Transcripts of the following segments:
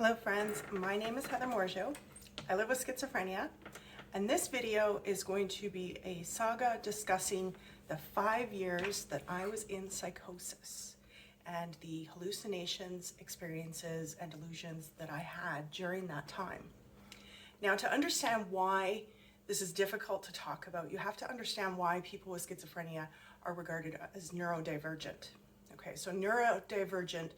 Hello friends, my name is Heather Morgeau. I live with schizophrenia, and this video is going to be a saga discussing the 5 years that I was in psychosis and the hallucinations, experiences, and delusions that I had during that time. Now, to understand why this is difficult to talk about, you have to understand why people with schizophrenia are regarded as neurodivergent. Okay, so neurodivergent,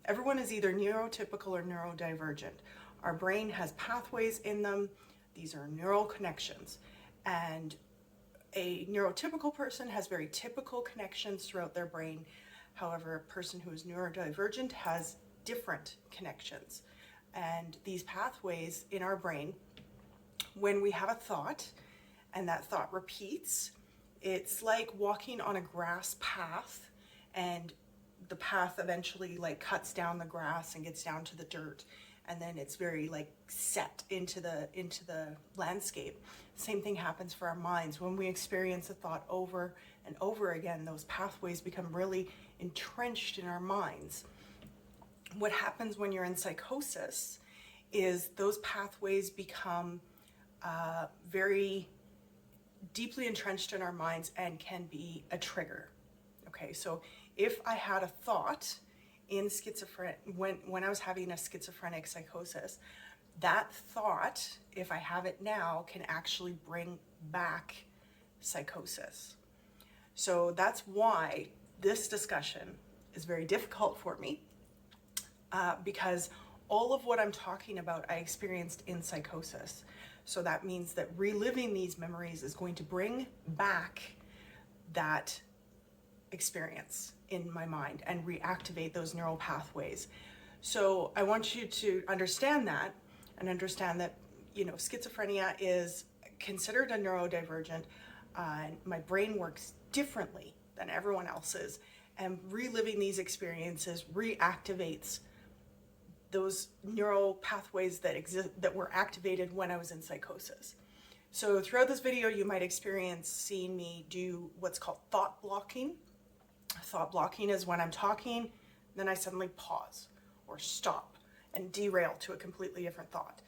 everyone is either neurotypical or neurodivergent. Our brain has pathways in them. These are neural connections. And a neurotypical person has very typical connections throughout their brain. However, a person who is neurodivergent has different connections. And these pathways in our brain, when we have a thought and that thought repeats, it's like walking on a grass path, and the path eventually like cuts down the grass and gets down to the dirt, and then it's very like set into the landscape. Same thing happens for our minds. When we experience a thought over and over again, those pathways become really entrenched in our minds. What happens when you're in psychosis is those pathways become very deeply entrenched in our minds and can be a trigger. Okay, so if I had a thought in when I was having a schizophrenic psychosis, that thought, if I have it now, can actually bring back psychosis. So that's why this discussion is very difficult for me, because all of what I'm talking about I experienced in psychosis. So that means that reliving these memories is going to bring back that experience in my mind and reactivate those neural pathways. So I want you to understand that, and understand that, you know, schizophrenia is considered a neurodivergent. My brain works differently than everyone else's, and reliving these experiences reactivates those neural pathways that exist, that were activated when I was in psychosis. So throughout this video, you might experience seeing me do what's called thought blocking. Thought blocking is when I'm talking, then I suddenly pause or stop and derail to a completely different thought.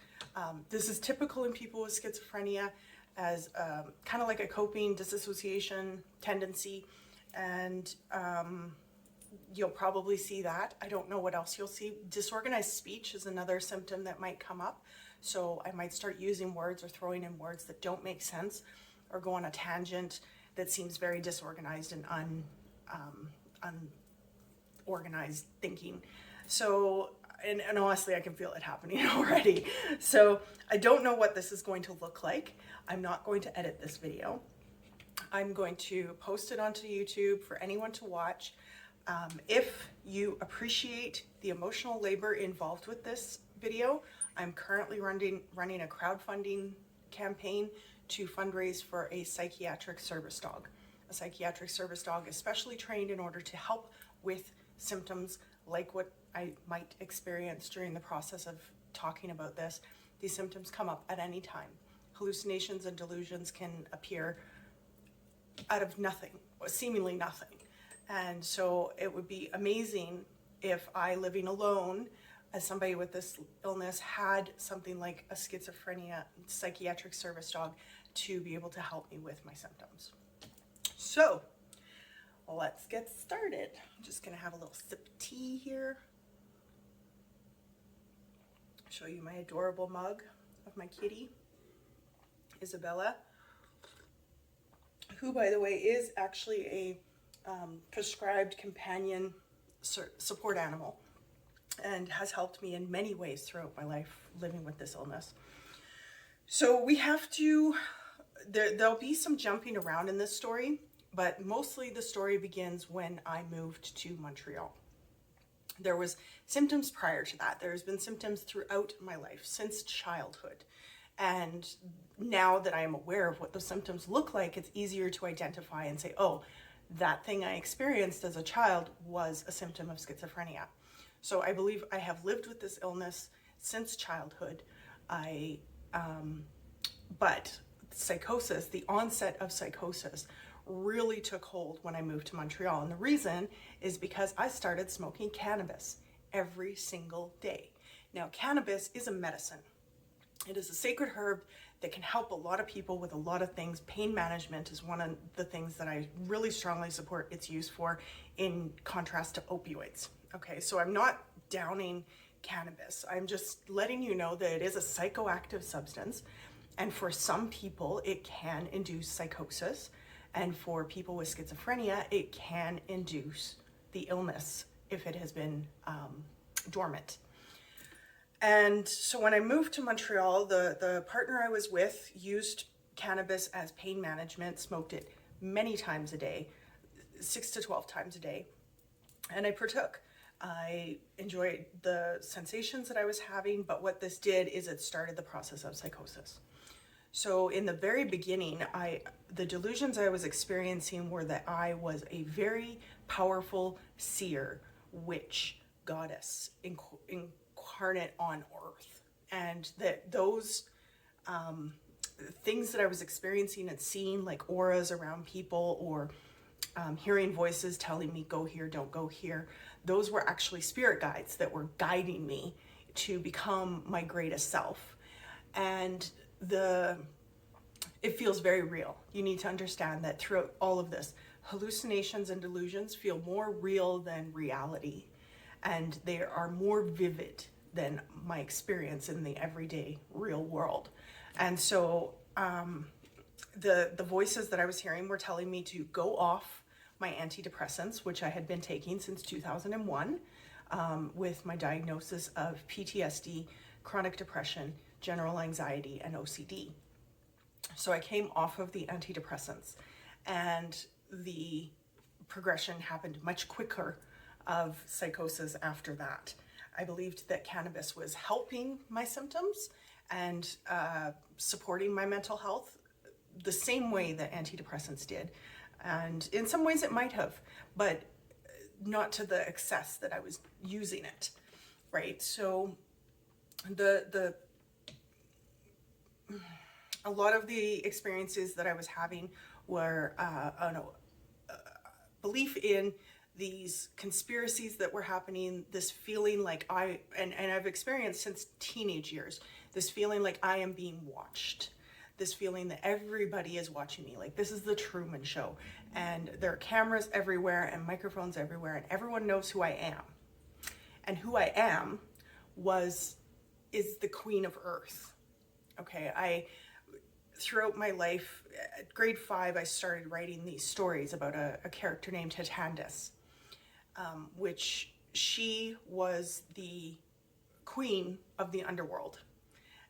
This is typical in people with schizophrenia as kind of like a coping disassociation tendency, and you'll probably see that. I don't know what else you'll see. Disorganized speech is another symptom that might come up. So I might start using words or throwing in words that don't make sense, or go on a tangent that seems very disorganized and unorganized thinking. So, and honestly, I can feel it happening already. So I don't know what this is going to look like. I'm not going to edit this video. I'm going to post it onto YouTube for anyone to watch. If you appreciate the emotional labor involved with this video, I'm currently running a crowdfunding campaign to fundraise for a psychiatric service dog. A psychiatric service dog is specially trained in order to help with symptoms like what I might experience during the process of talking about this. These symptoms come up at any time. Hallucinations and delusions can appear out of nothing, or seemingly nothing. And so it would be amazing if I, living alone as somebody with this illness, had something like a schizophrenia psychiatric service dog to be able to help me with my symptoms. So let's get started. I'm just gonna have a little sip of tea here. Show you my adorable mug of my kitty, Isabella, who, by the way, is actually a prescribed companion support animal and has helped me in many ways throughout my life living with this illness. So we have to, there'll be some jumping around in this story, but mostly the story begins when I moved to Montreal. There was symptoms prior to that. There's been symptoms throughout my life since childhood. And now that I am aware of what those symptoms look like, it's easier to identify and say, oh, that thing I experienced as a child was a symptom of schizophrenia. So I believe I have lived with this illness since childhood. But psychosis, the onset of psychosis, really took hold when I moved to Montreal. And the reason is because I started smoking cannabis every single day. Now, cannabis is a medicine. It is a sacred herb that can help a lot of people with a lot of things. Pain management is one of the things that I really strongly support its use for, in contrast to opioids. Okay, so I'm not downing cannabis. I'm just letting you know that it is a psychoactive substance, and for some people it can induce psychosis, and for people with schizophrenia it can induce the illness if it has been dormant. And so when I moved to Montreal, the partner I was with used cannabis as pain management, smoked it many times a day, 6 to 12 times a day, and I partook. I enjoyed the sensations that I was having, but what this did is it started the process of psychosis. So in the very beginning, the delusions I was experiencing were that I was a very powerful seer, witch, goddess, incarnate on earth, and that those things that I was experiencing and seeing, like auras around people, or hearing voices telling me go here, don't go here, those were actually spirit guides that were guiding me to become my greatest self. And it feels very real. You need to understand that throughout all of this, hallucinations and delusions feel more real than reality, and they are more vivid than my experience in the everyday real world. And so the voices that I was hearing were telling me to go off my antidepressants, which I had been taking since 2001, with my diagnosis of PTSD, chronic depression, general anxiety, and OCD. So I came off of the antidepressants, and the progression happened much quicker of psychosis after that. I believed that cannabis was helping my symptoms and supporting my mental health the same way that antidepressants did. And in some ways it might have, but not to the excess that I was using it, right? So a lot of the experiences that I was having were belief in these conspiracies that were happening, this feeling like and I've experienced since teenage years, this feeling like I am being watched, this feeling that everybody is watching me, like this is the Truman Show, and there are cameras everywhere and microphones everywhere, and everyone knows who I am. And who I am is the Queen of Earth. Okay, throughout my life, at grade 5, I started writing these stories about a character named Hitandis, which she was the queen of the underworld.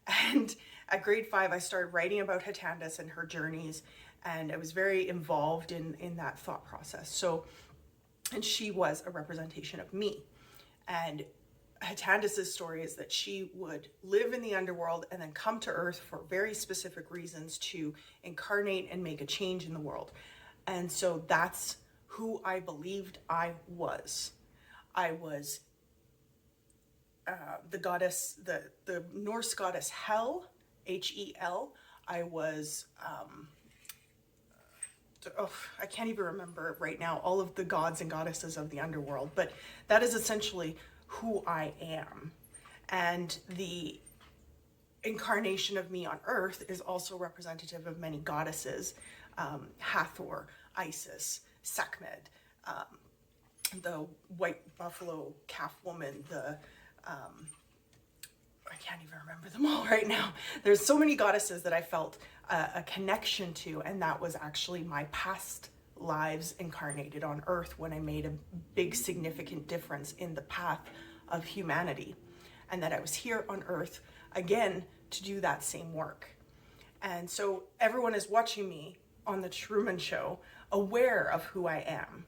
And at grade 5, I started writing about Hitandis and her journeys, and I was very involved in that thought process. So, and she was a representation of me. And Hitandis' story is that she would live in the underworld and then come to Earth for very specific reasons to incarnate and make a change in the world. And so that's who I believed I was. I was the goddess, the Norse goddess Hel, Hel. I was, I can't even remember right now all of the gods and goddesses of the underworld, but that is essentially who I am. And the incarnation of me on Earth is also representative of many goddesses, Hathor, Isis, Sekhmet, the white buffalo calf woman, I can't even remember them all right now. There's so many goddesses that I felt a connection to, and that was actually my past lives incarnated on Earth when I made a big significant difference in the path of humanity, and that I was here on Earth again to do that same work. And so everyone is watching me on the Truman Show, aware of who I am.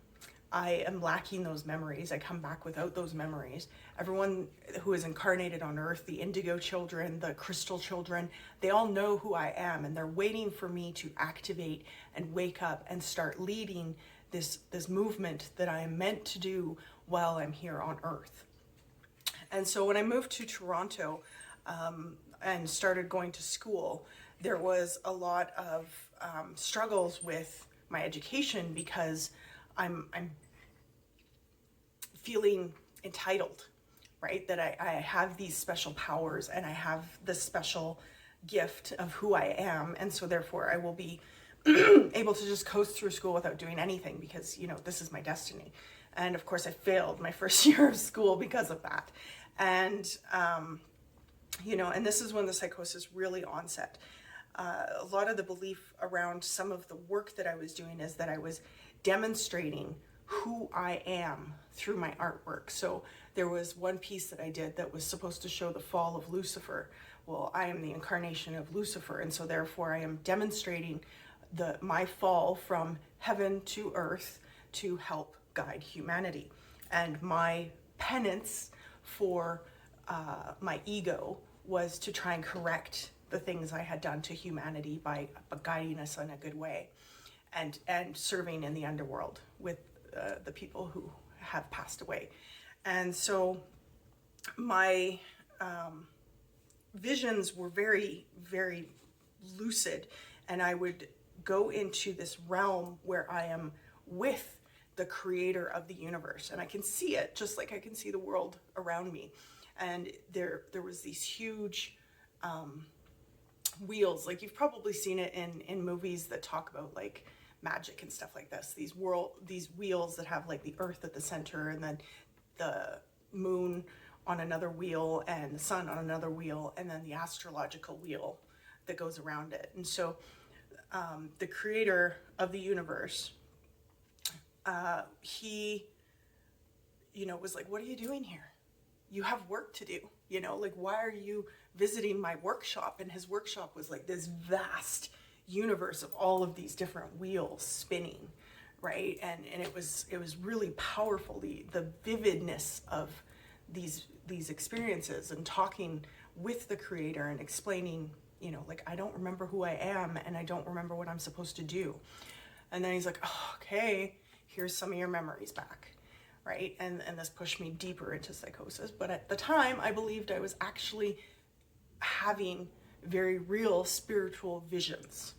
I am lacking those memories. I come back without those memories. Everyone who is incarnated on Earth, the indigo children, the crystal children, they all know who I am, and they're waiting for me to activate and wake up and start leading this movement that I am meant to do while I'm here on Earth. And so when I moved to Toronto and started going to school, there was a lot of struggles with my education because I'm feeling entitled, right? That I have these special powers and I have this special gift of who I am. And so therefore I will be able to just coast through school without doing anything because, you know, this is my destiny. And of course I failed my first year of school because of that. And, you know, and this is when the psychosis really onset. A lot of the belief around some of the work that I was doing is that I was demonstrating who I am through my artwork. So there was one piece that I did that was supposed to show the fall of Lucifer. Well, I am the incarnation of Lucifer, and so therefore I am demonstrating my fall from heaven to earth to help guide humanity. And my penance for my ego was to try and correct the things I had done to humanity by guiding us in a good way, and serving in the underworld with the people who have passed away. And so my visions were very, very lucid, and I would go into this realm where I am with the creator of the universe, and I can see it just like I can see the world around me. And there was these huge wheels, like you've probably seen it in movies that talk about like magic and stuff like this, these wheels that have like the earth at the center, and then the moon on another wheel and the sun on another wheel, and then the astrological wheel that goes around it. And so the creator of the universe, he, you know, was like, what are you doing here? You have work to do, you know, like, why are you visiting my workshop? And his workshop was like this vast universe of all of these different wheels spinning, right? And it was really powerful, the vividness of these experiences, and talking with the creator and explaining, you know, like, I don't remember who I am and I don't remember what I'm supposed to do. And then he's like, oh, okay, here's some of your memories back, right? And this pushed me deeper into psychosis. But at the time, I believed I was actually having very real spiritual visions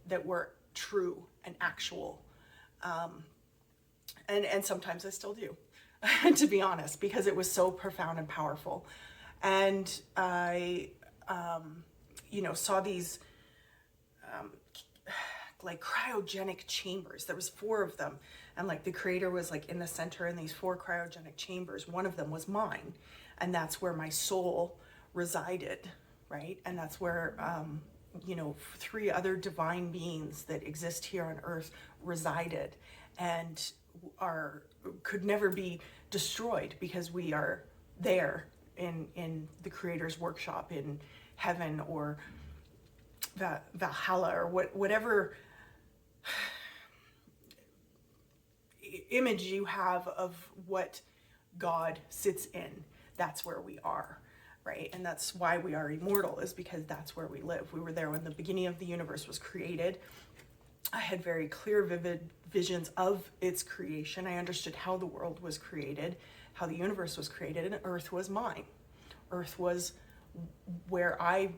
that were true and actual. And sometimes I still do, to be honest, because it was so profound and powerful. And I, you know, saw these like cryogenic chambers. There was 4 of them, and like the creator was like in the center in these 4 cryogenic chambers. One of them was mine, and that's where my soul resided, right? And that's where you know, 3 other divine beings that exist here on earth resided, and could never be destroyed because we are there in the creator's workshop in heaven, or Valhalla, or whatever image you have of what God sits in. That's where we are, right? And that's why we are immortal, is because that's where we live. We were there when the beginning of the universe was created. I had very clear, vivid visions of its creation. I understood how the world was created, how the universe was created, and Earth was mine. Earth was where I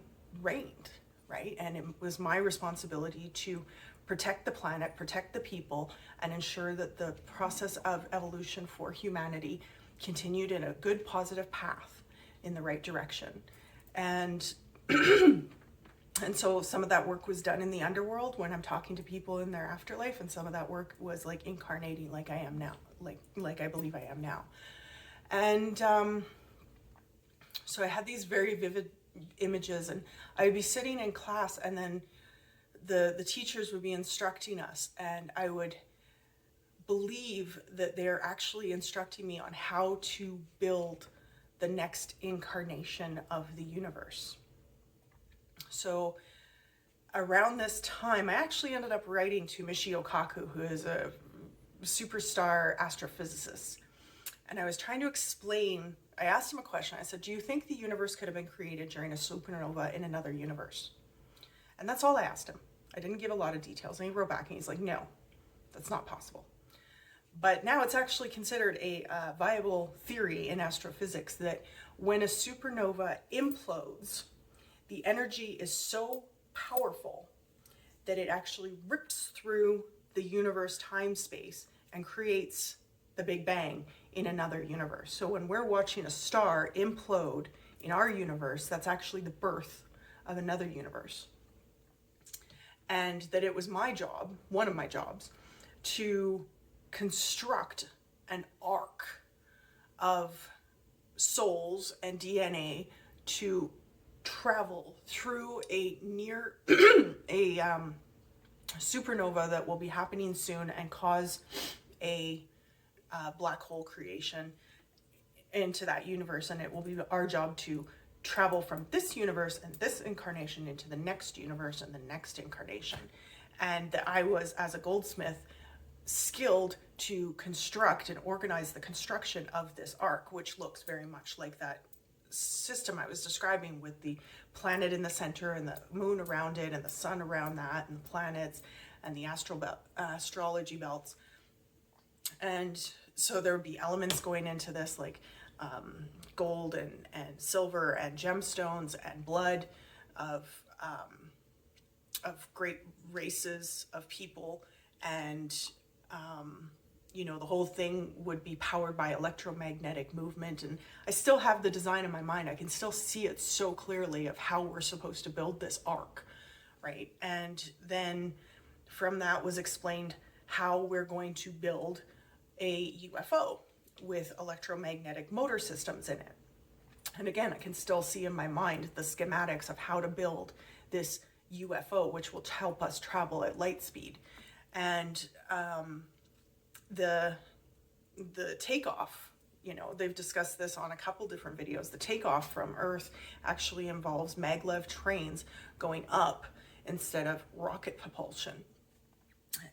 reigned, right? And it was my responsibility to protect the planet, protect the people, and ensure that the process of evolution for humanity continued in a good, positive path in the right direction. And and so some of that work was done in the underworld when I'm talking to people in their afterlife, and some of that work was like incarnating like I am now, like I believe I am now. And so I had these very vivid images, and I would be sitting in class, and then the teachers would be instructing us, and I would believe that they're actually instructing me on how to build the next incarnation of the universe. So around this time, I actually ended up writing to Michio Kaku, who is a superstar astrophysicist. And I was trying to explain, I asked him a question. I said, do you think the universe could have been created during a supernova in another universe? And that's all I asked him. I didn't give a lot of details. And he wrote back and he's like, no, that's not possible. But now it's actually considered a viable theory in astrophysics that when a supernova implodes, the energy is so powerful that it actually rips through the universe time space and creates the Big Bang in another universe. So when we're watching a star implode in our universe, that's actually the birth of another universe. And that it was my job, one of my jobs, to construct an arc of souls and DNA to travel through a near a supernova that will be happening soon and cause a black hole creation into that universe. And it will be our job to travel from this universe and this incarnation into the next universe and the next incarnation. And that I was, as a goldsmith, skilled to construct and organize the construction of this arc, which looks very much like that system I was describing, with the planet in the center and the moon around it and the sun around that and the planets and the astrology belts. And so there would be elements going into this, like gold and silver and gemstones and blood of great races of people. And you know, the whole thing would be powered by electromagnetic movement. And I still have the design in my mind. I can still see it so clearly of how we're supposed to build this arc, right? And then from that was explained how we're going to build a UFO with electromagnetic motor systems in it. And again, I can still see in my mind the schematics of how to build this UFO, which will help us travel at light speed. And the takeoff, you know, they've discussed this on a couple different videos. The takeoff from Earth actually involves maglev trains going up instead of rocket propulsion.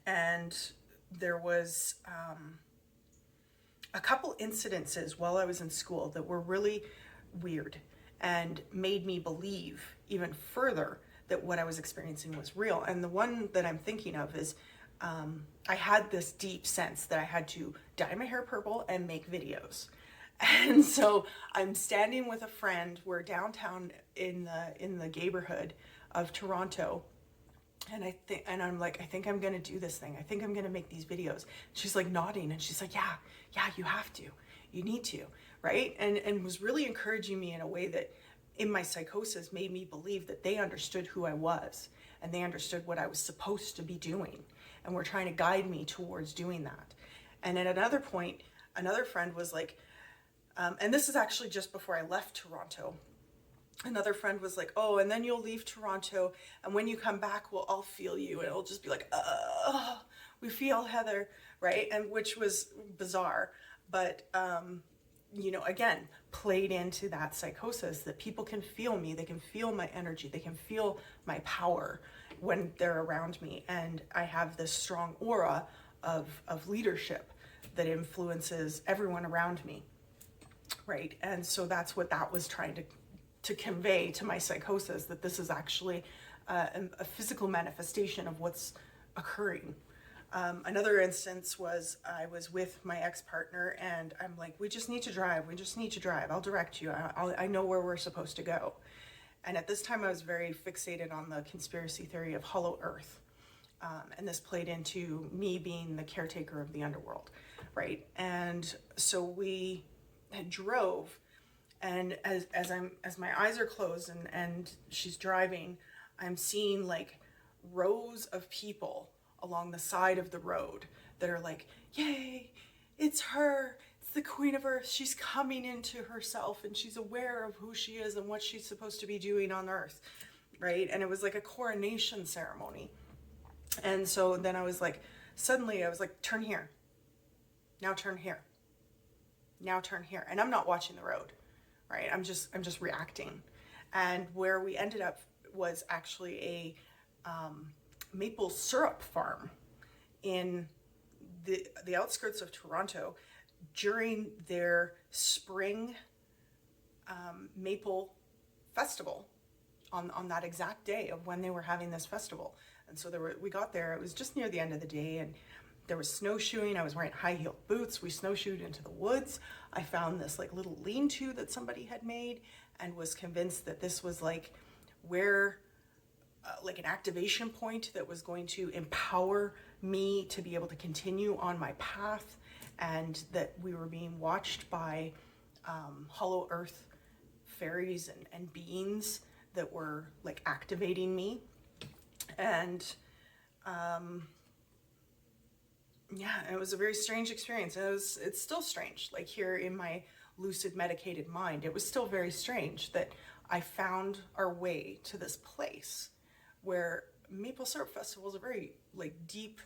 And there was a couple incidences while I was in school that were really weird and made me believe even further that what I was experiencing was real. And the one that I'm thinking of is I had this deep sense that I had to dye my hair purple and make videos. And so I'm standing with a friend. We're downtown in the neighborhood of Toronto. And I'm like, I think I'm going to do this thing. I think I'm going to make these videos. She's like nodding and she's like, yeah, you have to, you need to. Right. And was really encouraging me in a way that in my psychosis made me believe that they understood who I was and they understood what I was supposed to be doing. And were trying to guide me towards doing that. And at another point, another friend was like, and this is actually just before I left Toronto, another friend was like, oh, and then you'll leave Toronto, and when you come back, we'll all feel you, and it'll just be like, we feel Heather, right? And which was bizarre, but you know, again, played into that psychosis that people can feel me, they can feel my energy, they can feel my power when they're around me. And I have this strong aura of leadership that influences everyone around me, right? And so that's what that was trying to convey to my psychosis, that this is actually a physical manifestation of what's occurring. Another instance was I was with my ex-partner and I'm like, we just need to drive. I'll direct you. I know where we're supposed to go. And at this time I was very fixated on the conspiracy theory of Hollow Earth. And this played into me being the caretaker of the underworld, right? And so we drove, and as my eyes are closed and she's driving, I'm seeing like rows of people along the side of the road that are like, yay, it's her, it's the Queen of Earth, she's coming into herself and she's aware of who she is and what she's supposed to be doing on Earth, right? And it was like a coronation ceremony. And so then I was like, suddenly I was like, turn here, now turn here, now turn here. And I'm not watching the road, right? I'm just reacting. And where we ended up was actually a maple syrup farm in the outskirts of Toronto during their spring maple festival on that exact day of when they were having this festival. And so we got there, it was just near the end of the day, and there was snowshoeing. I was wearing high-heeled boots. We snowshoed into the woods. I found this like little lean-to that somebody had made and was convinced that this was like where like an activation point that was going to empower me to be able to continue on my path and that we were being watched by hollow earth fairies and beings that were like activating me. And yeah, it was a very strange experience. It's still strange, like here in my lucid medicated mind, it was still very strange that I found our way to this place where Maple Syrup Festival is a very like deep,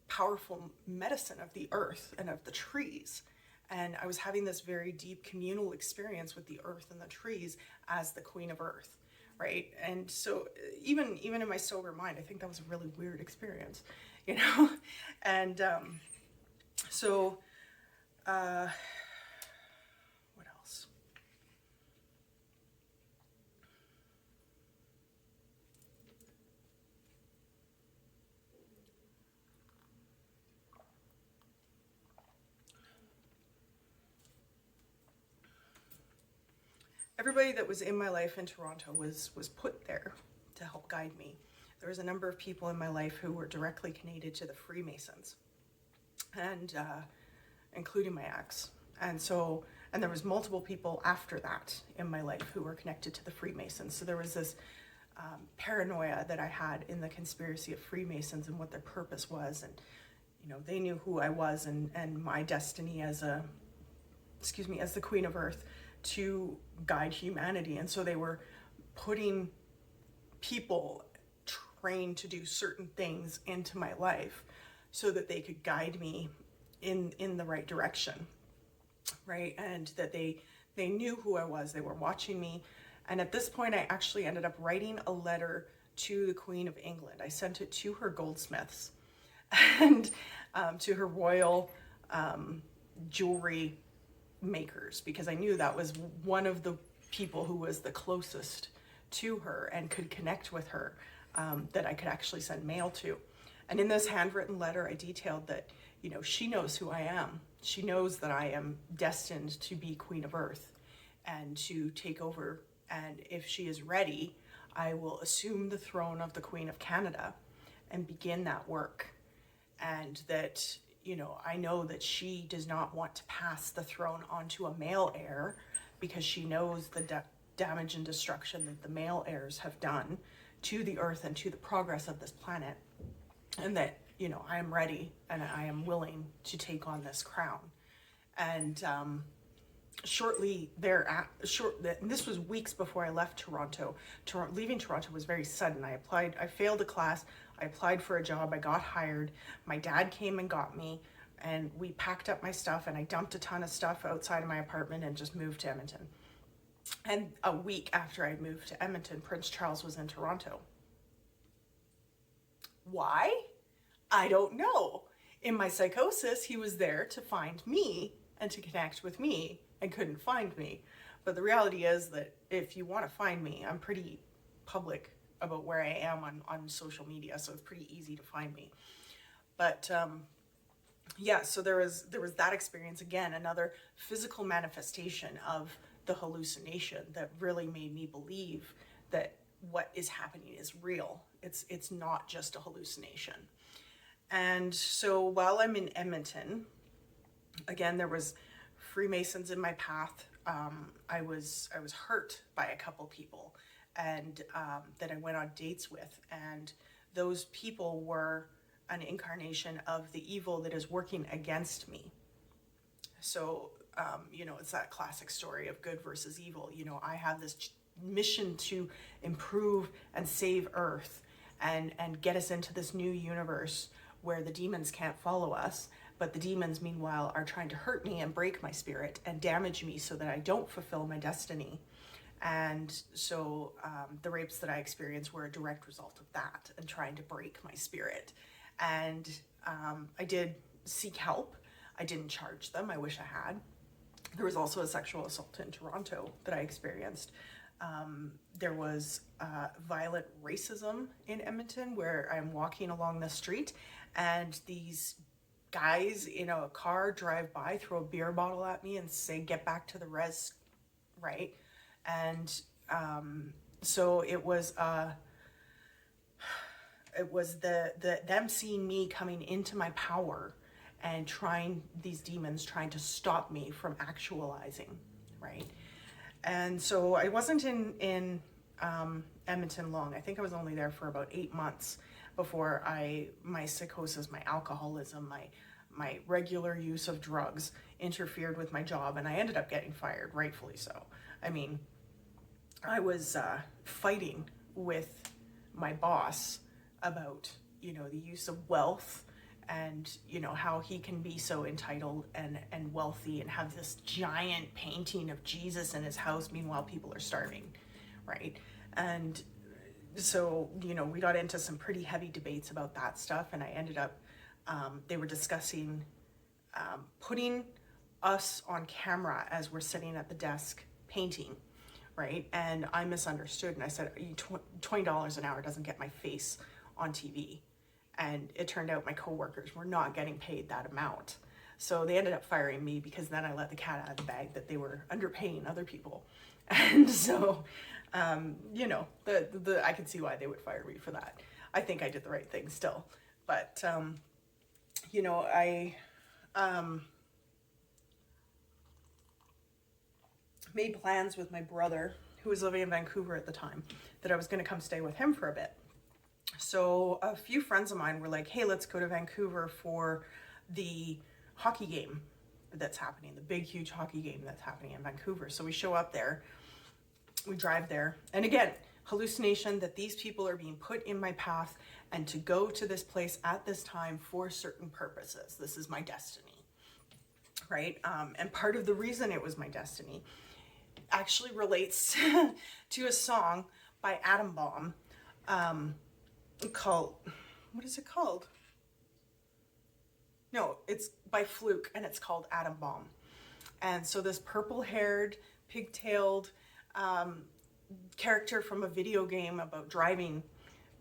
powerful medicine of the earth and of the trees. And I was having this very deep communal experience with the earth and the trees as the queen of earth, right? And so even in my sober mind, I think that was a really weird experience, you know? And so what else? Everybody that was in my life in Toronto was put there to help guide me. There was a number of people in my life who were directly connected to the Freemasons, and including my ex. And there was multiple people after that in my life who were connected to the Freemasons. So there was this paranoia that I had in the conspiracy of Freemasons and what their purpose was. And, you know, they knew who I was and my destiny as the Queen of Earth to guide humanity. And so they were putting people trained to do certain things into my life so that they could guide me in the right direction, right? And that they knew who I was. They were watching me. And at this point, I actually ended up writing a letter to the Queen of England. I sent it to her goldsmiths and to her royal jewelry makers, because I knew that was one of the people who was the closest to her and could connect with her, that I could actually send mail to. And in this handwritten letter, I detailed that, you know, she knows who I am. She knows that I am destined to be Queen of Earth and to take over. And if she is ready, I will assume the throne of the Queen of Canada and begin that work. And that, you know, I know that she does not want to pass the throne onto a male heir, because she knows the damage and destruction that the male heirs have done to the earth and to the progress of this planet. And that, you know, I am ready and I am willing to take on this crown. And this was weeks before I left Toronto. Leaving Toronto was very sudden. I failed a class, I applied for a job, I got hired. My dad came and got me, and we packed up my stuff, and I dumped a ton of stuff outside of my apartment and just moved to Edmonton. And a week after I moved to Edmonton, Prince Charles was in Toronto. Why? I don't know. In my psychosis, he was there to find me and to connect with me, and couldn't find me. But the reality is that if you want to find me, I'm pretty public about where I am on social media, so it's pretty easy to find me. But yeah, so there was that experience again, another physical manifestation of the hallucination that really made me believe that what is happening is real. It's not just a hallucination. And so while I'm in Edmonton, again, there was Freemasons in my path. I was hurt by a couple people, and that I went on dates with, and those people were an incarnation of the evil that is working against me. So you know, it's that classic story of good versus evil. You know, I have this mission to improve and save Earth and get us into this new universe where the demons can't follow us, but the demons meanwhile are trying to hurt me and break my spirit and damage me so that I don't fulfill my destiny. And so the rapes that I experienced were a direct result of that and trying to break my spirit. And I did seek help. I didn't charge them. I wish I had. There was also a sexual assault in Toronto that I experienced. There was violent racism in Edmonton, where I'm walking along the street and these guys in a car drive by, throw a beer bottle at me and say, "Get back to the res," right? And so it was them seeing me coming into my power and these demons trying to stop me from actualizing, right? And so I wasn't in Edmonton long. I think I was only there for about 8 months before my psychosis, my alcoholism, my regular use of drugs interfered with my job, and I ended up getting fired, rightfully so. I mean, I was fighting with my boss about, the use of wealth and, how he can be so entitled and wealthy and have this giant painting of Jesus in his house, meanwhile people are starving, right? And so, we got into some pretty heavy debates about that stuff, and I ended up, they were discussing putting us on camera as we're sitting at the desk painting, right? And I misunderstood, and I said, $20 an hour doesn't get my face on TV. And it turned out my coworkers were not getting paid that amount. So they ended up firing me because then I let the cat out of the bag that they were underpaying other people. And so, I could see why they would fire me for that. I think I did the right thing still. But, I made plans with my brother, who was living in Vancouver at the time, that I was going to come stay with him for a bit. So a few friends of mine were like, hey, let's go to Vancouver for the hockey game that's happening, the big, huge hockey game that's happening in Vancouver. So we show up there, we drive there. And again, hallucination that these people are being put in my path and to go to this place at this time for certain purposes. This is my destiny, right? And part of the reason it was my destiny actually relates to a song by Atom Bomb, called, what is it called? No, it's by Fluke, and it's called Atom Bomb. And so this purple-haired, pigtailed character from a video game about driving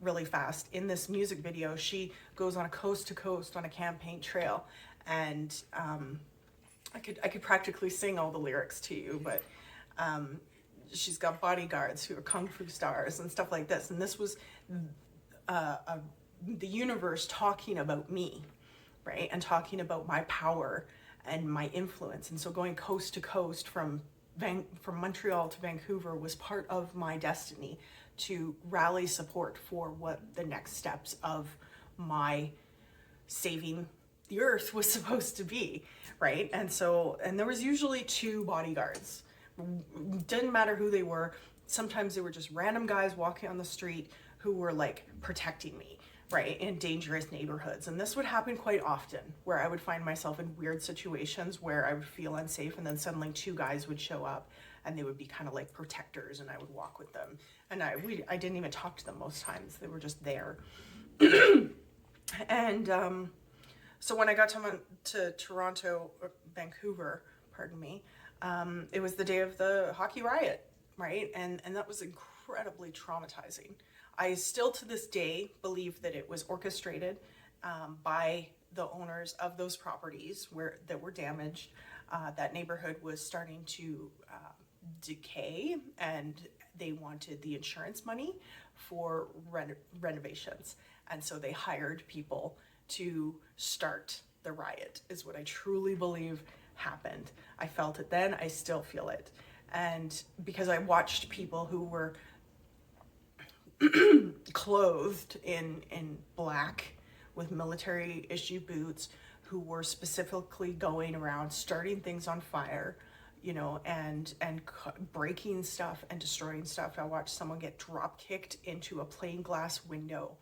really fast, in this music video, she goes on a coast to coast on a campaign trail, and I could practically sing all the lyrics to you, but she's got bodyguards who are kung fu stars and stuff like this. And this was the universe talking about me, right? And talking about my power and my influence. And so going coast to coast from Montreal to Vancouver was part of my destiny to rally support for what the next steps of my saving the earth was supposed to be, right? And so, and there was usually 2 bodyguards. Didn't matter who they were. Sometimes they were just random guys walking on the street who were like protecting me, right, in dangerous neighborhoods. And this would happen quite often, where I would find myself in weird situations where I would feel unsafe, and then suddenly 2 guys would show up and they would be kind of like protectors, and I would walk with them. And I didn't even talk to them most times. They were just there. And so when I got to Toronto, Vancouver, pardon me, it was the day of the hockey riot, right? And that was incredibly traumatizing. I still to this day believe that it was orchestrated by the owners of those properties that were damaged. That neighborhood was starting to decay, and they wanted the insurance money for renovations. And so they hired people to start the riot, is what I truly believe happened. I felt it then, I still feel it. And because I watched people who were clothed in black with military issue boots, who were specifically going around starting things on fire, and breaking stuff and destroying stuff. I watched someone get drop kicked into a plain glass window,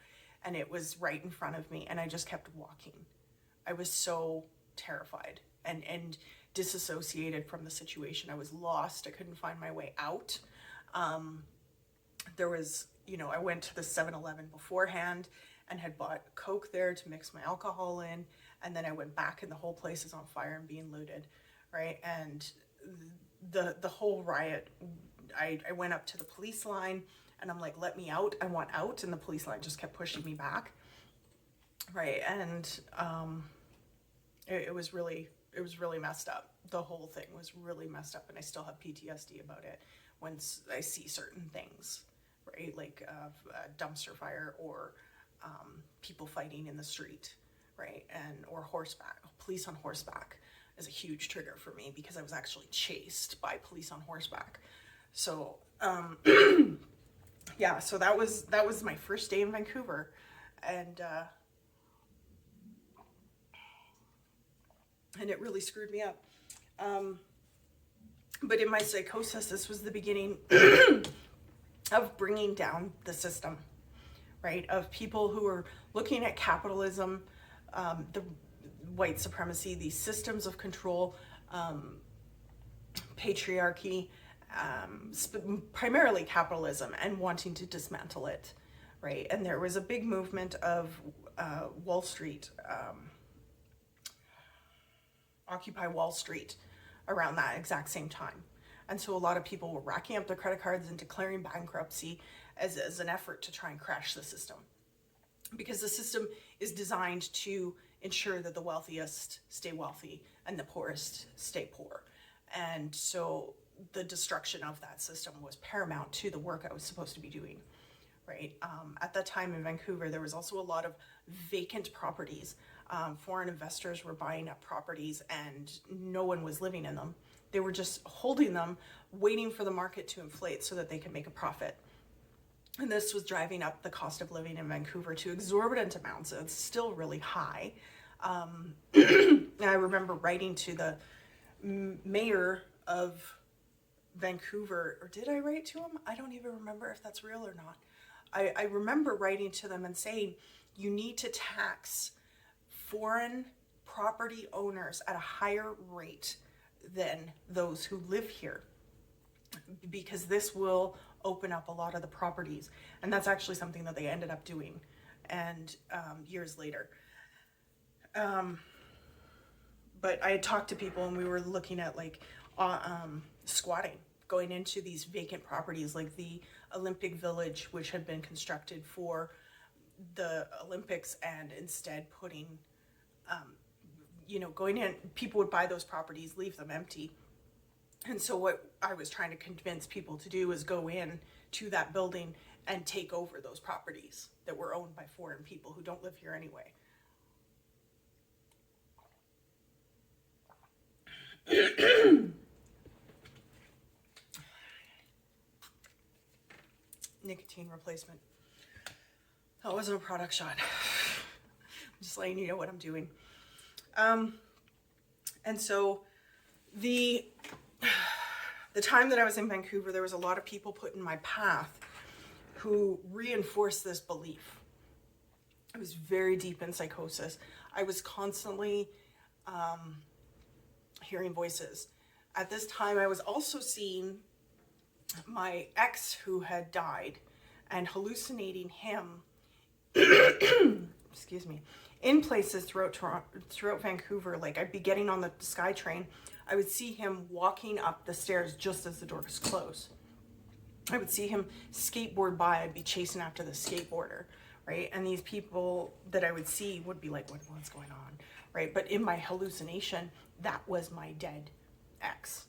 and it was right in front of me, and I just kept walking. I was so terrified and disassociated from the situation. I was lost. I couldn't find my way out. There was, I went to the 7-Eleven beforehand and had bought Coke there to mix my alcohol in. And then I went back and the whole place is on fire and being looted, right? And the whole riot, I went up to the police line and I'm like, let me out, I want out. And the police line just kept pushing me back, right? And it was really messed up. The whole thing was really messed up, and I still have PTSD about it when I see certain things, right? Like a dumpster fire or people fighting in the street, right? Or horseback. Police on horseback is a huge trigger for me because I was actually chased by police on horseback. So yeah, so that was my first day in Vancouver, and it really screwed me up. But in my psychosis, this was the beginning of bringing down the system, right? Of people who are looking at capitalism, the white supremacy, these systems of control, patriarchy, primarily capitalism, and wanting to dismantle it, right? And there was a big movement of Wall Street, Occupy Wall Street, around that exact same time. And so a lot of people were racking up their credit cards and declaring bankruptcy as an effort to try and crash the system. Because the system is designed to ensure that the wealthiest stay wealthy and the poorest stay poor. And so the destruction of that system was paramount to the work I was supposed to be doing, right? At that time in Vancouver, there was also a lot of vacant properties. Foreign investors were buying up properties and no one was living in them. They were just holding them, waiting for the market to inflate so that they could make a profit. And this was driving up the cost of living in Vancouver to exorbitant amounts. It's still really high. And I remember writing to the mayor of Vancouver, or did I write to him? I don't even remember if that's real or not. I remember writing to them and saying, you need to tax foreign property owners at a higher rate than those who live here, because this will open up a lot of the properties. And that's actually something that they ended up doing, and years later. But I had talked to people and we were looking at like squatting, going into these vacant properties like the Olympic Village, which had been constructed for the Olympics, and instead putting, going in, people would buy those properties, leave them empty. And so what I was trying to convince people to do is go in to that building and take over those properties that were owned by foreign people who don't live here anyway. Nicotine replacement. That wasn't a product shot. I'm just letting you know what I'm doing. And so the time that I was in Vancouver, there was a lot of people put in my path who reinforced this belief. I was very deep in psychosis. I was constantly hearing voices. At this time, I was also seeing my ex who had died and hallucinating him excuse me, in places throughout Vancouver. Like, I'd be getting on the SkyTrain, I would see him walking up the stairs just as the doors close. I would see him skateboard by, I'd be chasing after the skateboarder, right? And these people that I would see would be like, what's going on, right? But in my hallucination, that was my dead ex.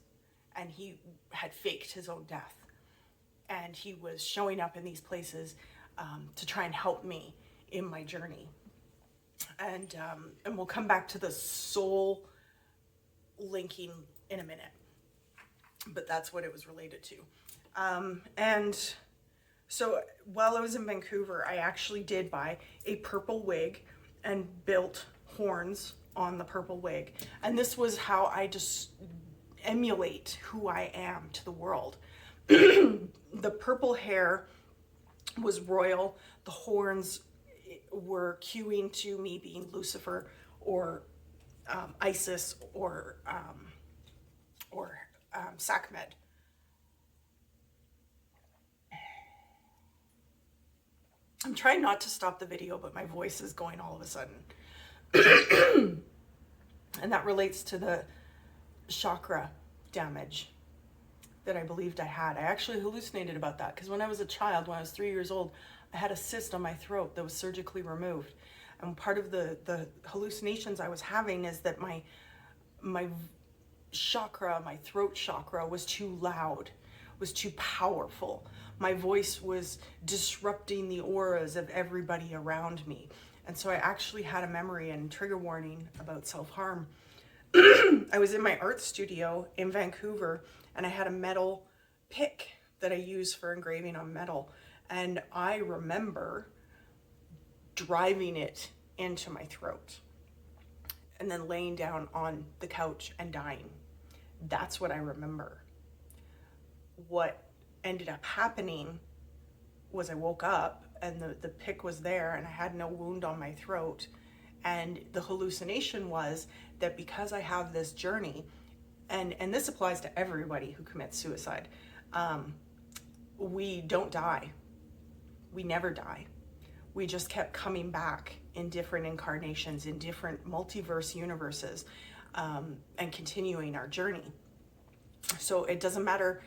And he had faked his own death. And he was showing up in these places to try and help me in my journey. And we'll come back to the soul linking in a minute. But that's what it was related to. And so while I was in Vancouver, I actually did buy a purple wig and built horns on the purple wig. And this was how I just emulate who I am to the world. The purple hair was royal. The horns were cueing to me being Lucifer or Isis or Sekhmet. I'm trying not to stop the video, but my voice is going all of a sudden. And that relates to the chakra damage that I believed I had. I actually hallucinated about that because when I was a child, when I was 3 years old, I had a cyst on my throat that was surgically removed. And part of the hallucinations I was having is that my chakra, my throat chakra, was too loud, was too powerful. My voice was disrupting the auras of everybody around me. And so I actually had a memory and trigger warning about self-harm. I was in my art studio in Vancouver, and I had a metal pick that I use for engraving on metal. And I remember driving it into my throat and then laying down on the couch and dying. That's what I remember. What ended up happening was I woke up and the pick was there and I had no wound on my throat. And the hallucination was that because I have this journey, and this applies to everybody who commits suicide, we don't die. We never die. We just kept coming back in different incarnations, in different multiverse universes, and continuing our journey. So it doesn't matter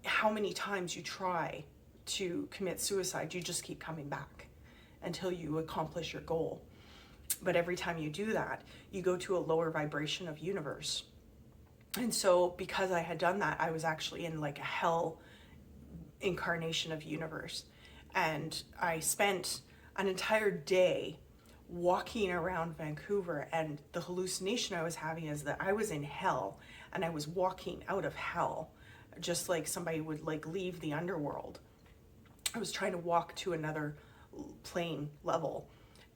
how many times you try to commit suicide, you just keep coming back until you accomplish your goal. But every time you do that, you go to a lower vibration of universe. And so because I had done that, I was actually in like a hell incarnation of universe. And I spent an entire day walking around Vancouver, and the hallucination I was having is that I was in hell and I was walking out of hell, just like somebody would like leave the underworld. I was trying to walk to another plane level.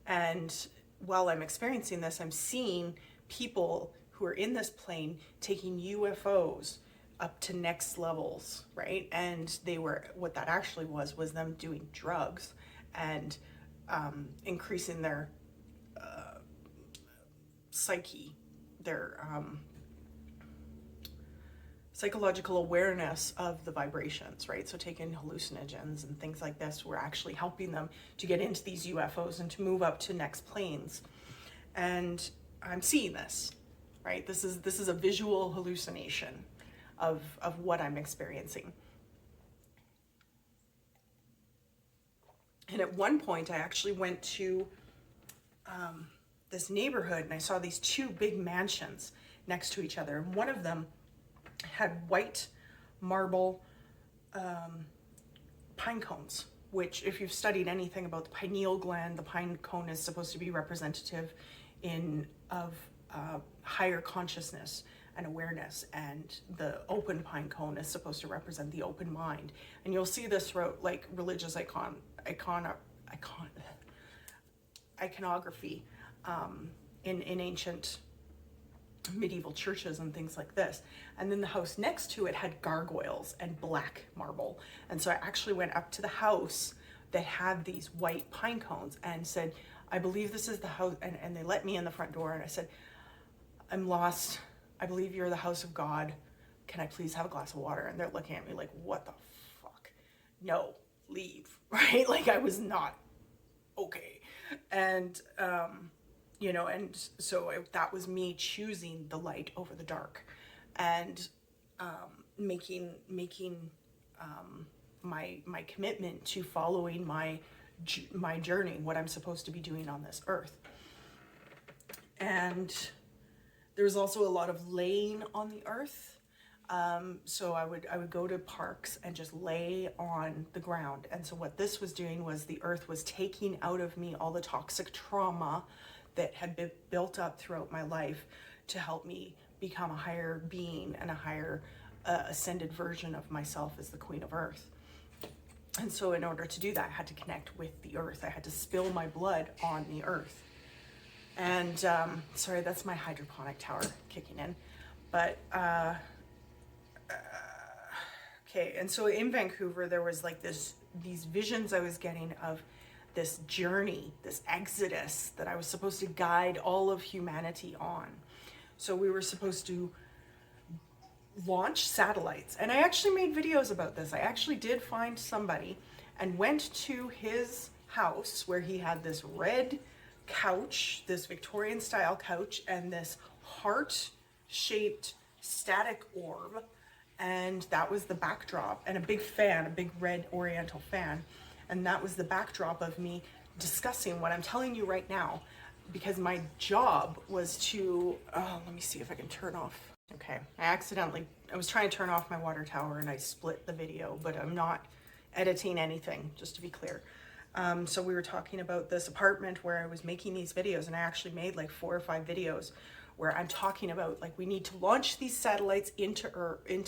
And while I'm experiencing this, I'm seeing people who are in this plane taking UFOs up to next levels, right? And they were, what that actually was them doing drugs and increasing their psyche, their psychological awareness of the vibrations, right? So taking hallucinogens and things like this were actually helping them to get into these UFOs and to move up to next planes. And I'm seeing this, right? This is a visual hallucination of what I'm experiencing. And at one point I actually went to this neighborhood and I saw these two big mansions next to each other. And one of them had white marble pine cones, which if you've studied anything about the pineal gland, the pine cone is supposed to be representative of higher consciousness and awareness, and the open pine cone is supposed to represent the open mind. And you'll see this throughout like religious iconography in ancient medieval churches and things like this. And then the house next to it had gargoyles and black marble. And so I actually went up to the house that had these white pine cones and said, I believe this is the house. And they let me in the front door and I said, I'm lost. I believe you're the house of God. Can I please have a glass of water? And they're looking at me like, what the fuck? No, leave, right? Like I was not okay. And, you know, and so that was me choosing the light over the dark and making my commitment to following my journey, what I'm supposed to be doing on this earth. And there was also a lot of laying on the earth. So I would go to parks and just lay on the ground. And so what this was doing was the earth was taking out of me all the toxic trauma that had been built up throughout my life to help me become a higher being and a higher ascended version of myself as the Queen of Earth. And so in order to do that, I had to connect with the earth. I had to spill my blood on the earth. And sorry, that's my hydroponic tower kicking in. But okay, and so in Vancouver, there was like these visions I was getting of this journey, this exodus that I was supposed to guide all of humanity on. So we were supposed to launch satellites. And I actually made videos about this. I actually did find somebody and went to his house where he had this red couch, this Victorian style couch, and this heart-shaped static orb. And that was the backdrop, and a big fan, a big red oriental fan. And that was the backdrop of me discussing what I'm telling you right now, because my job was to, let me see if I can turn off. Okay, I was trying to turn off my water tower and I split the video, but I'm not editing anything, just to be clear. So we were talking about this apartment where I was making these videos, and I actually made like 4 or 5 videos where I'm talking about like we need to launch these satellites into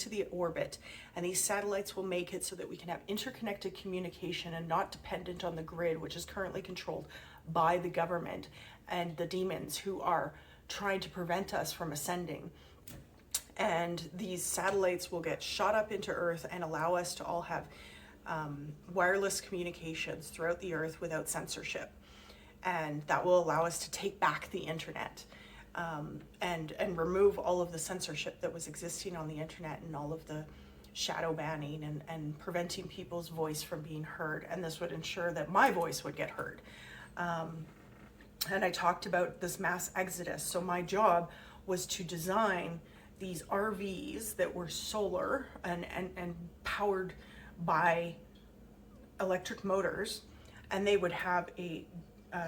the orbit, and these satellites will make it so that we can have interconnected communication and not dependent on the grid, which is currently controlled by the government and the demons who are trying to prevent us from ascending. And these satellites will get shot up into Earth and allow us to all have wireless communications throughout the Earth without censorship. And that will allow us to take back the internet, and remove all of the censorship that was existing on the internet and all of the shadow banning and preventing people's voice from being heard. And this would ensure that my voice would get heard. And I talked about this mass exodus. So my job was to design these RVs that were solar and powered by electric motors, and they would have a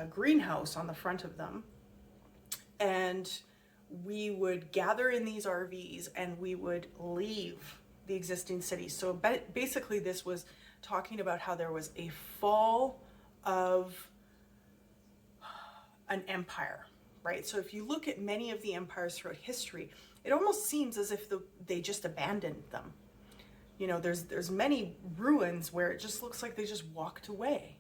greenhouse on the front of them, and we would gather in these RVs and we would leave the existing cities. So basically this was talking about how there was a fall of an empire, right? So if you look at many of the empires throughout history, it almost seems as if they just abandoned them. You know, there's many ruins where it just looks like they just walked away,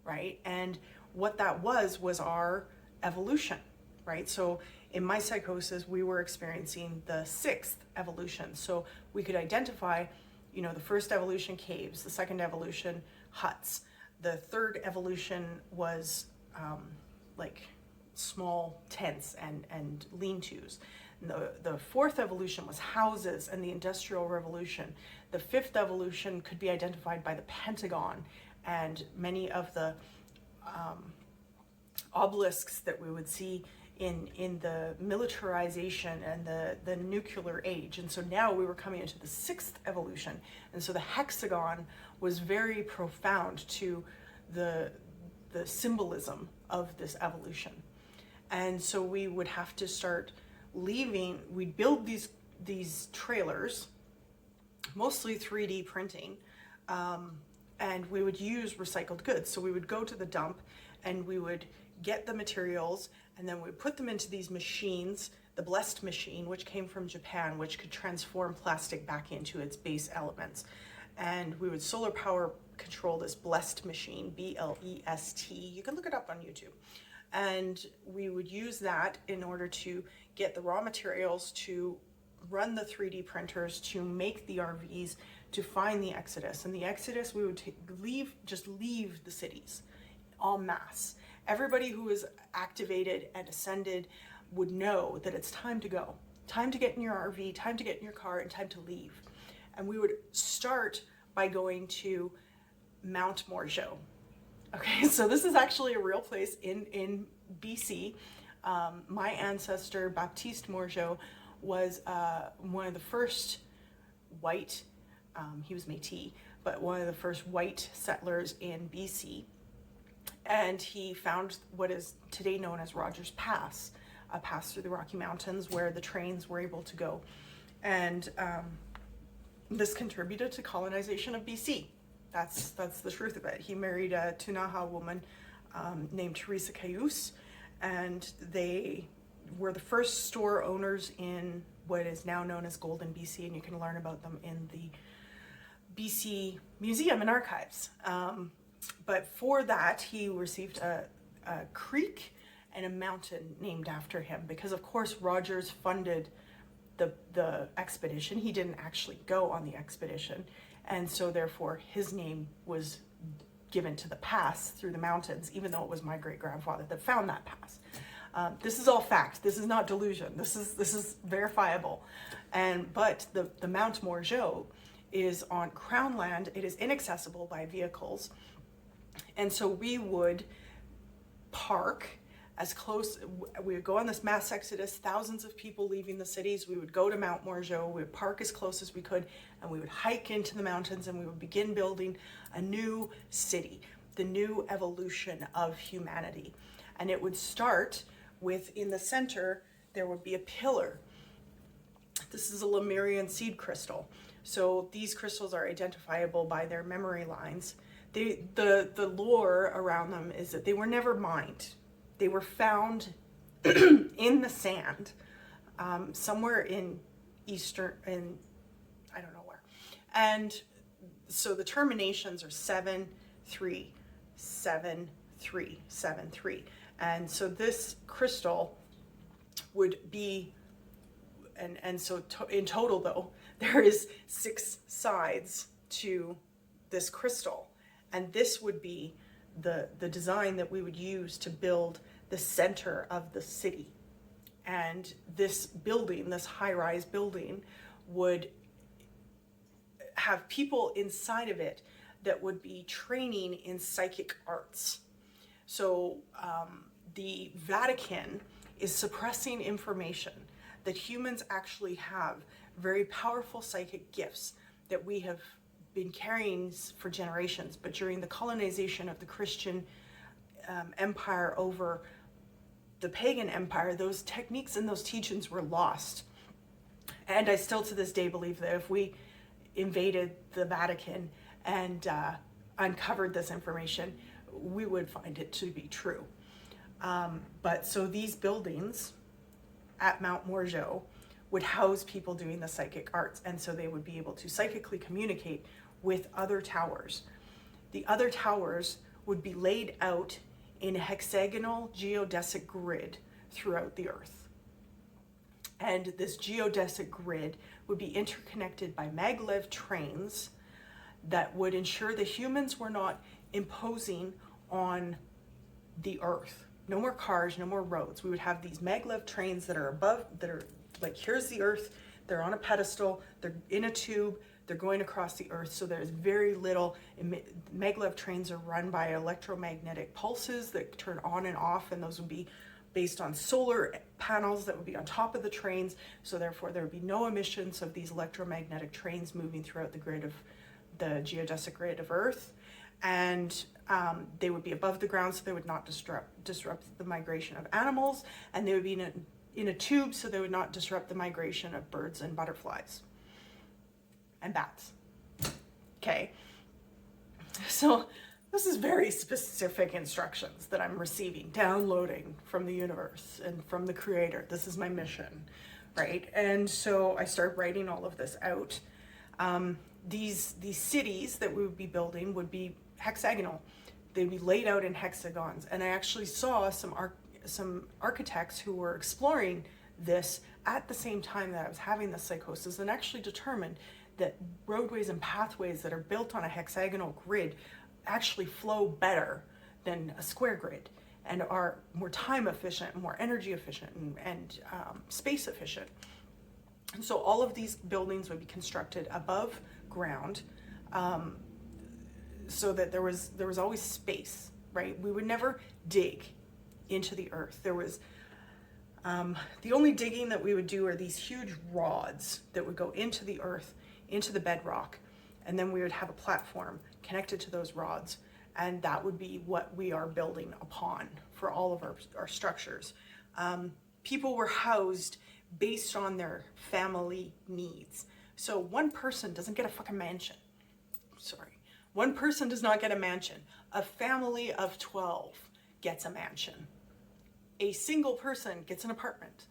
right? And what that was our evolution, right? So in my psychosis, we were experiencing the 6th evolution. So we could identify, you know, the first evolution, caves, the second evolution, huts. The third evolution was like small tents and lean-tos. The 4th evolution was houses and the Industrial Revolution. The 5th evolution could be identified by the Pentagon and many of the obelisks that we would see in the militarization and the nuclear age. And so now we were coming into the 6th evolution. And so the hexagon was very profound to the symbolism of this evolution. And so we would have to start leaving. We'd build these trailers, mostly 3D printing, and we would use recycled goods. So we would go to the dump and we would get the materials, and then we would put them into these machines, the Blessed machine, which came from Japan, which could transform plastic back into its base elements. And we would solar power control this Blessed machine, BLEST. You can look it up on YouTube. And we would use that in order to get the raw materials to run the 3D printers, to make the RVs, to find the exodus. And the exodus, we would just leave the cities en masse. Everybody who is activated and ascended would know that it's time to go, time to get in your RV, time to get in your car, and time to leave. And we would start by going to Mount Morgeau. Okay, so this is actually a real place in BC. My ancestor, Baptiste Morgeau, was one of the first white, he was Métis, but one of the first white settlers in BC. And he found what is today known as Rogers Pass, a pass through the Rocky Mountains where the trains were able to go. And this contributed to colonization of BC. That's the truth of it. He married a Tunaha woman named Teresa Cayuse, and they were the first store owners in what is now known as Golden BC, and you can learn about them in the BC Museum and Archives. But for that, he received a creek and a mountain named after him, because of course Rogers funded the expedition. He didn't actually go on the expedition, and so therefore his name was given to the pass through the mountains, even though it was my great-grandfather that found that pass. This is all fact. This is not delusion. This is verifiable. But the Mount Morgeau is on Crown land. It is inaccessible by vehicles, and so we would park as close. We would go on this mass exodus, thousands of people leaving the cities. We would go to Mount Morgeau. We would park as close as we could, and we would hike into the mountains, and we would begin building a new city, the new evolution of humanity. And it would start with, in the center, there would be a pillar. This is a Lemerian seed crystal. So these crystals are identifiable by their memory lines. The lore around them is that they were never mined. They were found in the sand, somewhere in I don't know where. And so the terminations are 7, 3, 7, 3, 7, 3. And so this crystal would be, and so in total though, there is 6 sides to this crystal. And this would be the design that we would use to build the center of the city. And this building, this high-rise building, would have people inside of it that would be training in psychic arts. So the Vatican is suppressing information that humans actually have very powerful psychic gifts that we have been carrying for generations. But during the colonization of the Christian empire over the pagan empire, those techniques and those teachings were lost. And I still to this day believe that if we invaded the Vatican and uncovered this information, we would find it to be true. But so these buildings at Mount Morgeau would house people doing the psychic arts, and so they would be able to psychically communicate with other towers. The other towers would be laid out in a hexagonal geodesic grid throughout the earth. And this geodesic grid would be interconnected by maglev trains that would ensure the humans were not imposing on the earth. No more cars, no more roads. We would have these maglev trains that are above, that are like, here's the earth, they're on a pedestal, they're in a tube, they're going across the earth, so there's very little. Maglev trains are run by electromagnetic pulses that turn on and off, and those would be based on solar panels that would be on top of the trains, so therefore there would be no emissions of these electromagnetic trains moving throughout the grid of the geodesic grid of Earth. And they would be above the ground, so they would not disrupt the migration of animals, and they would be in a tube, so they would not disrupt the migration of birds and butterflies and bats. Okay, so this is very specific instructions that I'm receiving, downloading from the universe and from the creator. This is my mission, right? And so I start writing all of this out. These cities that we would be building would be hexagonal. They'd be laid out in hexagons. And I actually saw some architects who were exploring this at the same time that I was having this psychosis, and actually determined that roadways and pathways that are built on a hexagonal grid actually flow better than a square grid and are more time efficient, more energy efficient, and space efficient. And so all of these buildings would be constructed above ground, so that there was always space, right? We would never dig into the earth. There was the only digging that we would do are these huge rods that would go into the earth, into the bedrock, and then we would have a platform connected to those rods, and that would be what we are building upon for all of our structures. People were housed based on their family needs. So one person doesn't get a fucking mansion. Sorry. One person does not get a mansion. A family of 12 gets a mansion. A single person gets an apartment.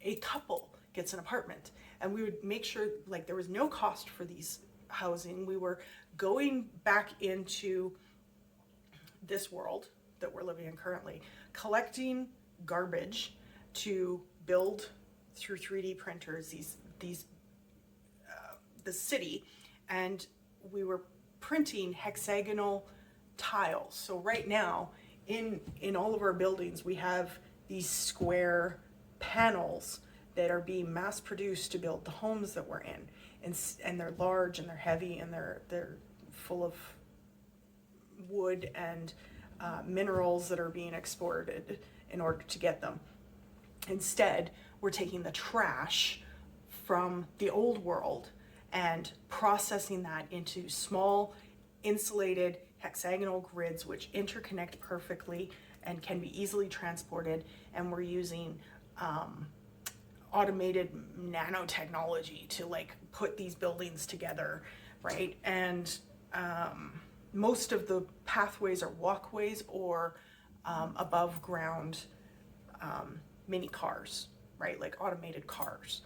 A couple gets an apartment. And we would make sure, like, there was no cost for these housing. We were going back into this world that we're living in currently, collecting garbage to build through 3D printers the city, and we were printing hexagonal tiles. So right now in all of our buildings we have these square panels that are being mass produced to build the homes that we're in, and they're large and they're heavy and they're full of wood and minerals that are being exported in order to get them. Instead, we're taking the trash from the old world and processing that into small insulated hexagonal grids which interconnect perfectly and can be easily transported, and we're using automated nanotechnology to like put these buildings together, right? And most of the pathways are walkways or above ground mini cars, right? Like automated cars.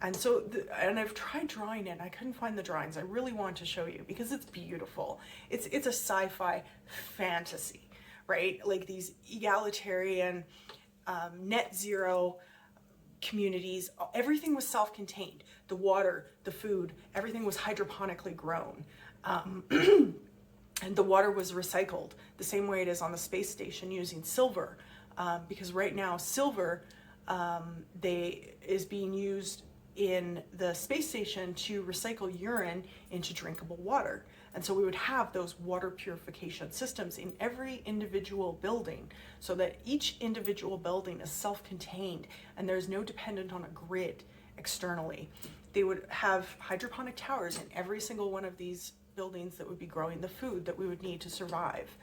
And so, and I've tried drawing it, I couldn't find the drawings. I really want to show you because it's beautiful. It's a sci-fi fantasy, right? Like these egalitarian, net zero communities, everything was self-contained. The water, the food, everything was hydroponically grown. And the water was recycled the same way it is on the space station using silver. Because right now silver is being used in the space station to recycle urine into drinkable water. And so we would have those water purification systems in every individual building so that each individual building is self-contained and there's no dependent on a grid externally. They would have hydroponic towers in every single one of these buildings that would be growing the food that we would need to survive.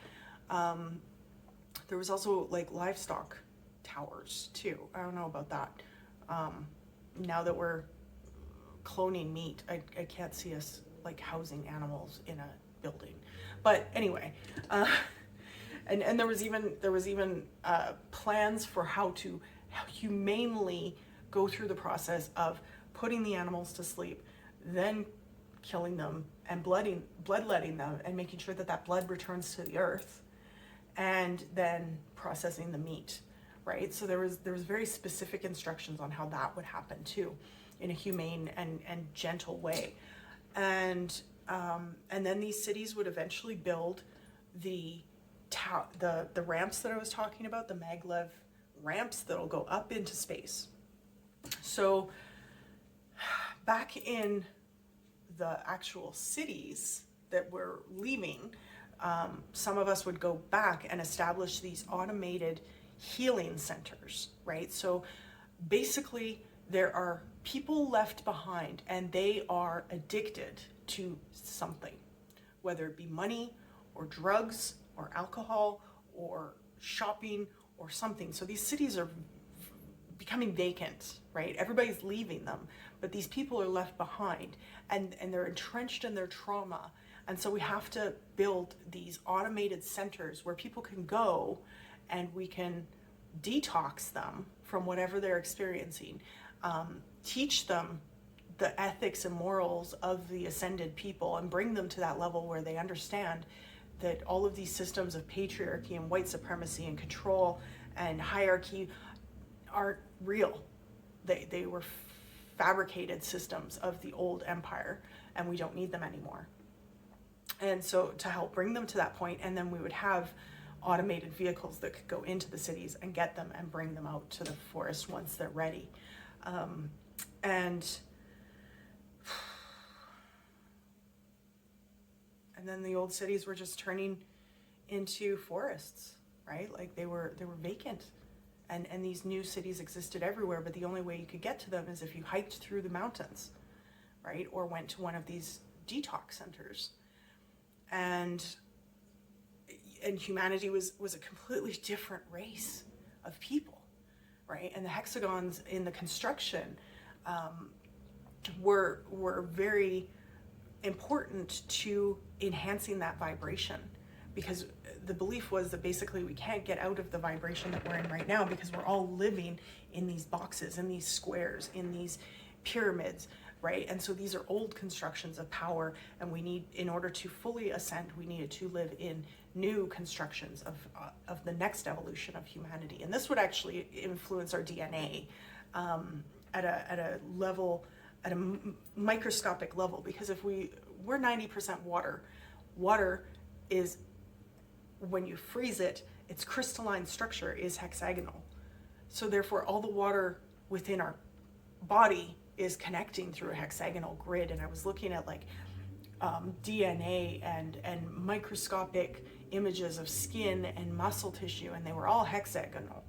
There was also like livestock towers too. I don't know about that. Now that we're cloning meat, I can't see us like housing animals in a building. But anyway, and there was even plans for how to humanely go through the process of putting the animals to sleep, then killing them and bloodletting them and making sure that that blood returns to the earth, and then processing the meat. Right, so there was very specific instructions on how that would happen too, in a humane and gentle way, and then these cities would eventually build the ramps that I was talking about, the maglev ramps that'll go up into space. So back in the actual cities that we're leaving, some of us would go back and establish these automated healing centers, right? So basically there are people left behind and they are addicted to something, whether it be money or drugs or alcohol or shopping or something. So these cities are becoming vacant, right? Everybody's leaving them, but these people are left behind and they're entrenched in their trauma. And so we have to build these automated centers where people can go and we can detox them from whatever they're experiencing, teach them the ethics and morals of the ascended people and bring them to that level where they understand that all of these systems of patriarchy and white supremacy and control and hierarchy aren't real. They were fabricated systems of the old empire and we don't need them anymore. And so to help bring them to that point, and then we would have automated vehicles that could go into the cities and get them and bring them out to the forest once they're ready. And then the old cities were just turning into forests, right? Like they were vacant. And these new cities existed everywhere, but the only way you could get to them is if you hiked through the mountains, right? Or went to one of these detox centers. And humanity was a completely different race of people, right? And the hexagons in the construction were very important to enhancing that vibration, because the belief was that basically we can't get out of the vibration that we're in right now because we're all living in these boxes, in these squares, in these pyramids, right? And so these are old constructions of power, and we need, in order to fully ascend, we needed to live in new constructions of the next evolution of humanity. And this would actually influence our DNA at a level, at a microscopic level, because if we're 90% water. Water is, when you freeze it, its crystalline structure is hexagonal. So therefore all the water within our body is connecting through a hexagonal grid. And I was looking at like DNA and microscopic images of skin and muscle tissue, and they were all hexagonal,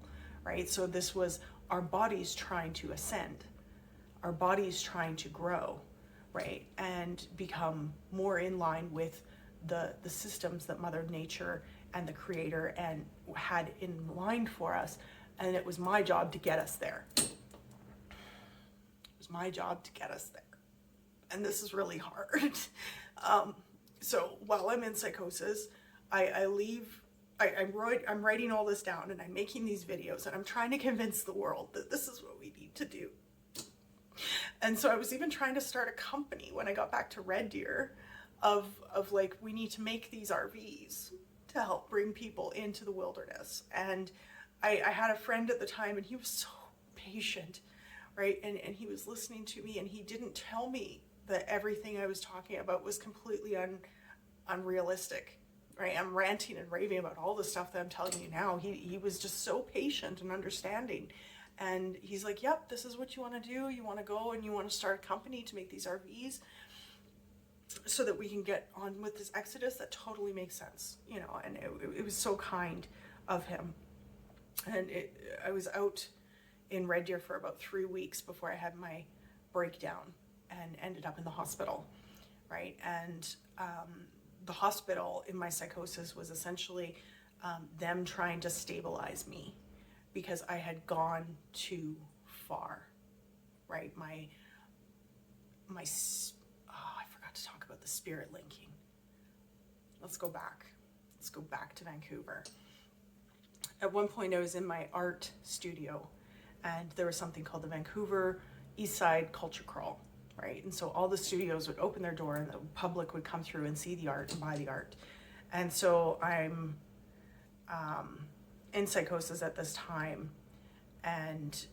right? So this was our bodies trying to ascend, our bodies trying to grow, right? And become more in line with the systems that Mother Nature and the Creator and had in line for us. And it was my job to get us there. my job to get us there. And this is really hard. So while I'm in psychosis, I'm writing all this down and I'm making these videos and I'm trying to convince the world that this is what we need to do. And so I was even trying to start a company when I got back to Red Deer of like, we need to make these RVs to help bring people into the wilderness. And I had a friend at the time and he was so patient, right? And he was listening to me and he didn't tell me that everything I was talking about was completely unrealistic, right? I'm ranting and raving about all the stuff that I'm telling you now. He was just so patient and understanding. And he's like, yep, this is what you want to do. You want to go and you want to start a company to make these RVs so that we can get on with this exodus. That totally makes sense, you know, and it was so kind of him. And I was out in Red Deer for about 3 weeks before I had my breakdown and ended up in the hospital, right? And the hospital in my psychosis was essentially them trying to stabilize me because I had gone too far, right? I forgot to talk about the spirit linking. Let's go back to Vancouver. At one point I was in my art studio and there was something called the Vancouver Eastside Culture Crawl, right? And so all the studios would open their door and the public would come through and see the art and buy the art. And so I'm in psychosis at this time and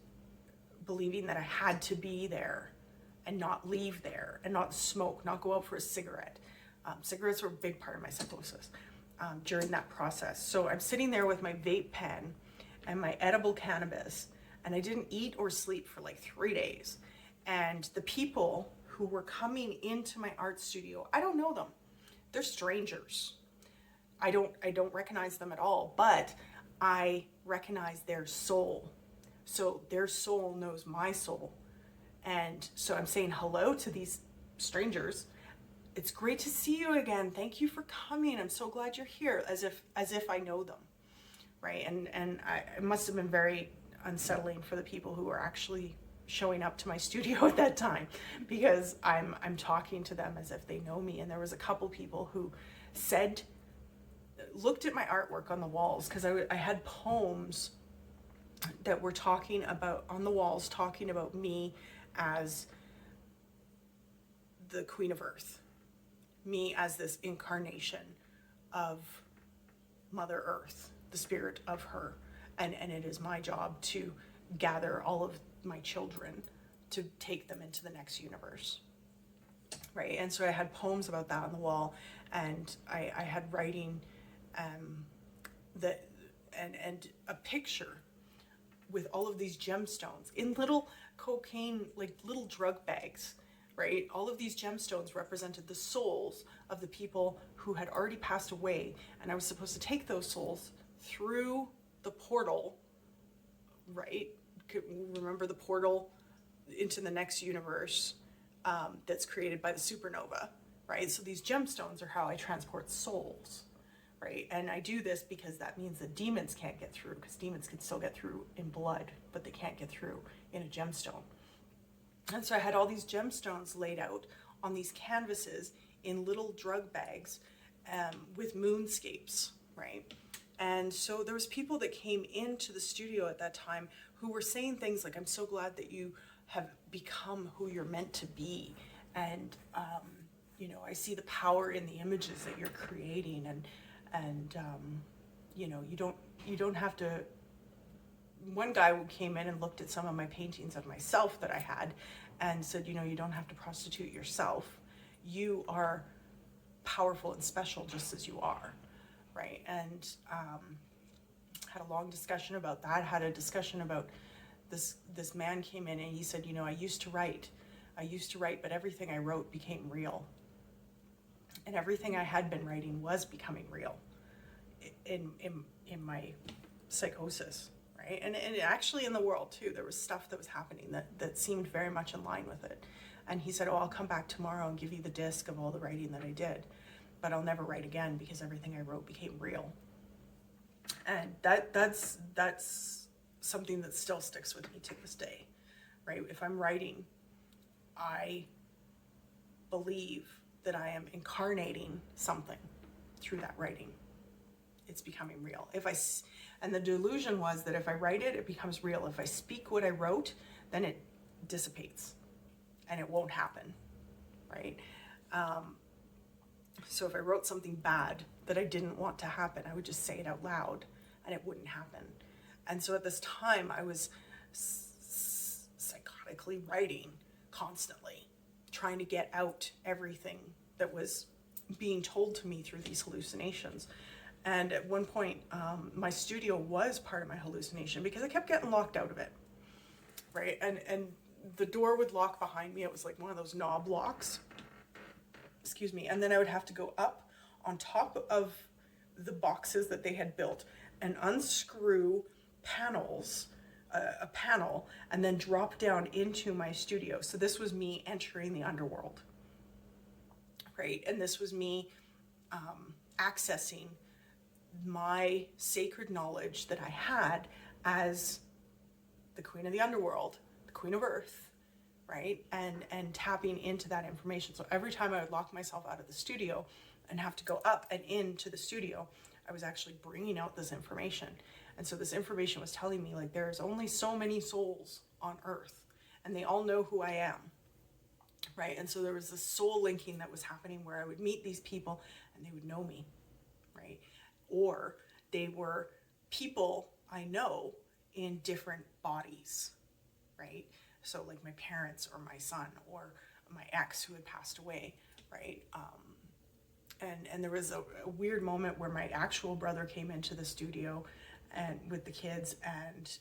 believing that I had to be there and not leave there and not smoke, not go out for a cigarette. Cigarettes were a big part of my psychosis during that process. So I'm sitting there with my vape pen and my edible cannabis, and I didn't eat or sleep for like 3 days. And the people who were coming into my art studio, I don't know them. They're strangers. I don't recognize them at all, but I recognize their soul. So their soul knows my soul. And so I'm saying hello to these strangers. It's great to see you again. Thank you for coming. I'm so glad you're here, as if I know them, right? And it must have been very unsettling for the people who were actually showing up to my studio at that time, because I'm talking to them as if they know me. And there was a couple people who looked at my artwork on the walls, because I had poems that were talking about on the walls, talking about me as the Queen of Earth, me as this incarnation of Mother Earth, the spirit of her, and it is my job to gather all of my children to take them into the next universe, right? And so I had poems about that on the wall, and I had writing and a picture with all of these gemstones in little cocaine, like little drug bags, right? All of these gemstones represented the souls of the people who had already passed away, and I was supposed to take those souls through the portal, right? Remember the portal into the next universe that's created by the supernova, right? So these gemstones are how I transport souls, right? And I do this because that means that demons can't get through, because demons can still get through in blood, but they can't get through in a gemstone. And so I had all these gemstones laid out on these canvases in little drug bags with moonscapes, right? And so there was people that came into the studio at that time who were saying things like, I'm so glad that you have become who you're meant to be. And, you know, I see the power in the images that you're creating. And you know, you don't have to. One guy came in and looked at some of my paintings of myself that I had and said, you know, you don't have to prostitute yourself. You are powerful and special just as you are, right? And had a long discussion about that, had a discussion about this man came in and he said, you know, I used to write, but everything I wrote became real. And everything I had been writing was becoming real in my psychosis, right? And actually in the world too, there was stuff that was happening that seemed very much in line with it. And he said, oh, I'll come back tomorrow and give you the disc of all the writing that I did, but I'll never write again because everything I wrote became real. And that's something that still sticks with me to this day, right? If I'm writing, I believe that I am incarnating something through that writing. It's becoming real. And the delusion was that if I write it, it becomes real. If I speak what I wrote, then it dissipates and it won't happen, right? So if I wrote something bad that I didn't want to happen, I would just say it out loud and it wouldn't happen. And so at this time, I was psychotically writing constantly, trying to get out everything that was being told to me through these hallucinations. And at one point, my studio was part of my hallucination because I kept getting locked out of it, right? And the door would lock behind me. It was like one of those knob locks, excuse me. And then I would have to go up on top of the boxes that they had built and unscrew panels, a panel, and then drop down into my studio. So this was me entering the underworld, right? And this was me accessing my sacred knowledge that I had as the queen of the underworld, the queen of earth, right? And tapping into that information. So every time I would lock myself out of the studio and have to go up and into the studio, I was actually bringing out this information. And so this information was telling me, like, there's only so many souls on earth and they all know who I am, right? And so there was this soul linking that was happening where I would meet these people and they would know me, right? Or they were people I know in different bodies, right? So like my parents or my son or my ex who had passed away, right? And there was a weird moment where my actual brother came into the studio and with the kids, and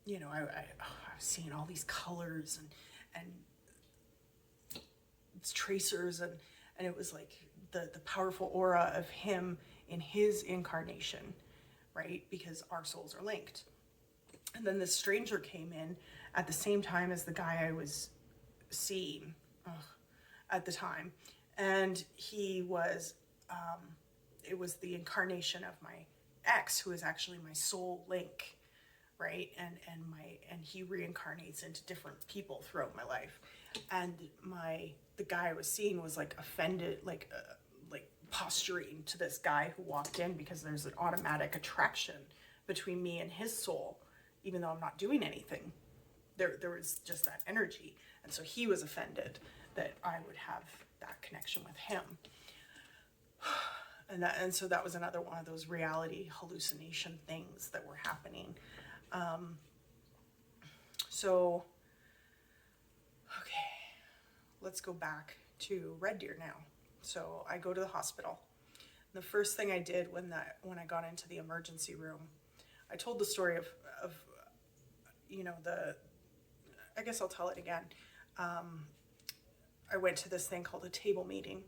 you know, I was seeing all these colors and tracers, and it was like the powerful aura of him in his incarnation, right? Because our souls are linked. And then this stranger came in at the same time as the guy I was seeing at the time. And he was, it was the incarnation of my ex, who is actually my soul link, right? And he reincarnates into different people throughout my life. And the guy I was seeing was like offended, like posturing to this guy who walked in, because there's an automatic attraction between me and his soul, even though I'm not doing anything. There was just that energy. And so he was offended that I would have that connection with him. And so that was another one of those reality hallucination things that were happening. So, okay, let's go back to Red Deer now. So I go to the hospital. The first thing I did when I got into the emergency room, I told the story of you know, I guess I'll tell it again. I went to this thing called a table meeting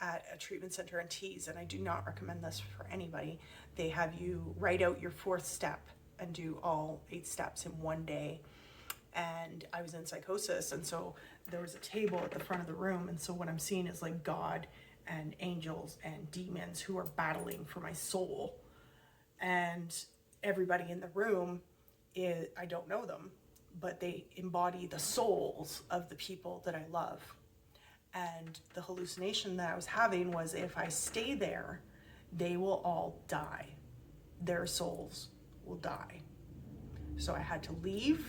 at a treatment center in Tees, and I do not recommend this for anybody. They have you write out your 4th step and do all 8 steps in one day. And I was in psychosis, and so there was a table at the front of the room, and so what I'm seeing is like God and angels and demons who are battling for my soul. And everybody in the room I don't know them, but they embody the souls of the people that I love. And the hallucination that I was having was, if I stay there, they will all die. Their souls will die. So I had to leave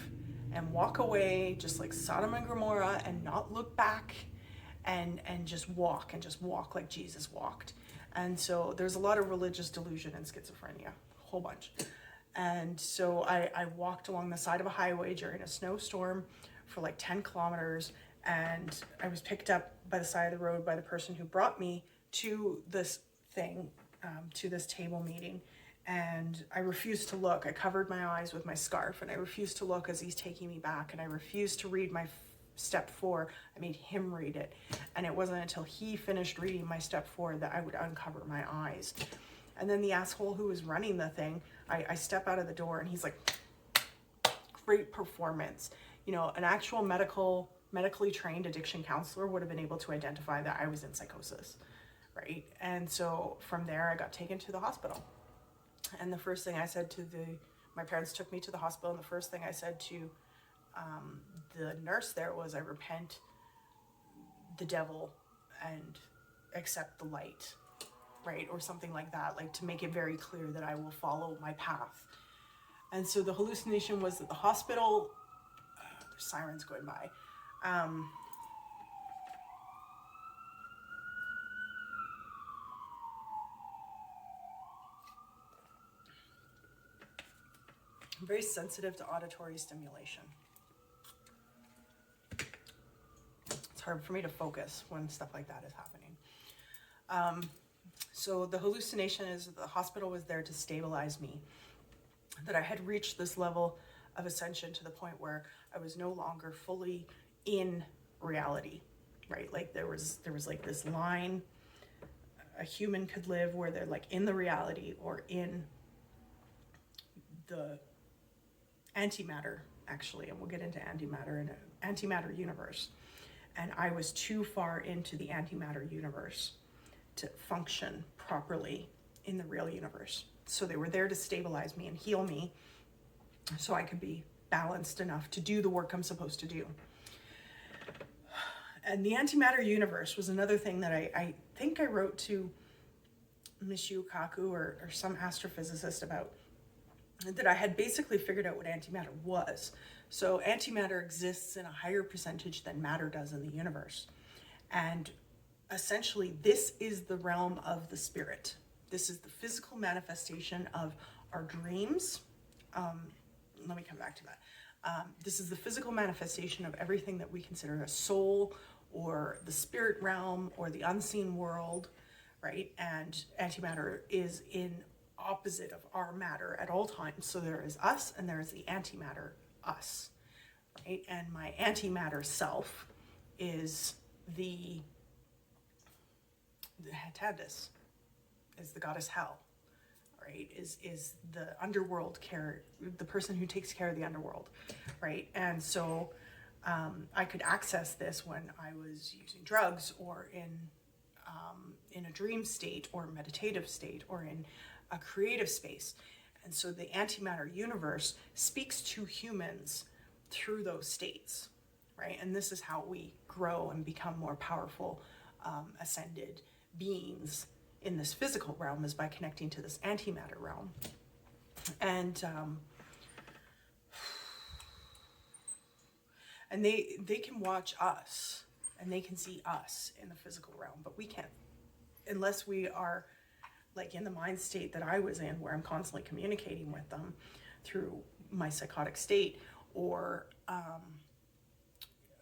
and walk away, just like Sodom and Gomorrah, and not look back, and just walk like Jesus walked. And so there's a lot of religious delusion in schizophrenia, a whole bunch. And so I walked along the side of a highway during a snowstorm for like 10 kilometers, and I was picked up by the side of the road by the person who brought me to this thing, to this table meeting. And I refused to look. I covered my eyes with my scarf, and I refused to look as he's taking me back. And I refused to read my step 4. I made him read it. And it wasn't until he finished reading my step 4 that I would uncover my eyes. And then the asshole who was running the thing, I step out of the door, and he's like, great performance. You know, an actual medically trained addiction counselor would have been able to identify that I was in psychosis, right? And so from there, I got taken to the hospital. And the first thing I said to my parents took me to the hospital, and the first thing I said to The nurse there was, I repent the devil and accept the light, right? Or something like that, like to make it very clear that I will follow my path. And so the hallucination was that the hospital, there's sirens going by. I'm very sensitive to auditory stimulation. It's hard for me to focus when stuff like that is happening. So the hallucination is that the hospital was there to stabilize me, that I had reached this level of ascension to the point where I was no longer fully in reality, right? Like there was like this line a human could live where they're like in the reality or in the antimatter, actually, and we'll get into antimatter in an antimatter universe. And I was too far into the antimatter universe to function properly in the real universe. So they were there to stabilize me and heal me so I could be balanced enough to do the work I'm supposed to do. And the antimatter universe was another thing that I think I wrote to Michio Kaku or some astrophysicist about, that I had basically figured out what antimatter was. So antimatter exists in a higher percentage than matter does in the universe. And essentially, this is the realm of the spirit. This is the physical manifestation of our dreams. Let me come back to that. This is the physical manifestation of everything that we consider a soul or the spirit realm or the unseen world, right? And antimatter is in opposite of our matter at all times. So there is us and there is the antimatter us, right? And my antimatter self is the Hatadis, is the goddess Hel, right? Is the underworld the person who takes care of the underworld, right? And so I could access this when I was using drugs or in a dream state or meditative state or in a creative space. And so the antimatter universe speaks to humans through those states, right? And this is how we grow and become more powerful, ascended beings in this physical realm, is by connecting to this antimatter realm. And they can watch us and they can see us in the physical realm, but we can't, unless we are like in the mind state that I was in, where I'm constantly communicating with them through my psychotic state, or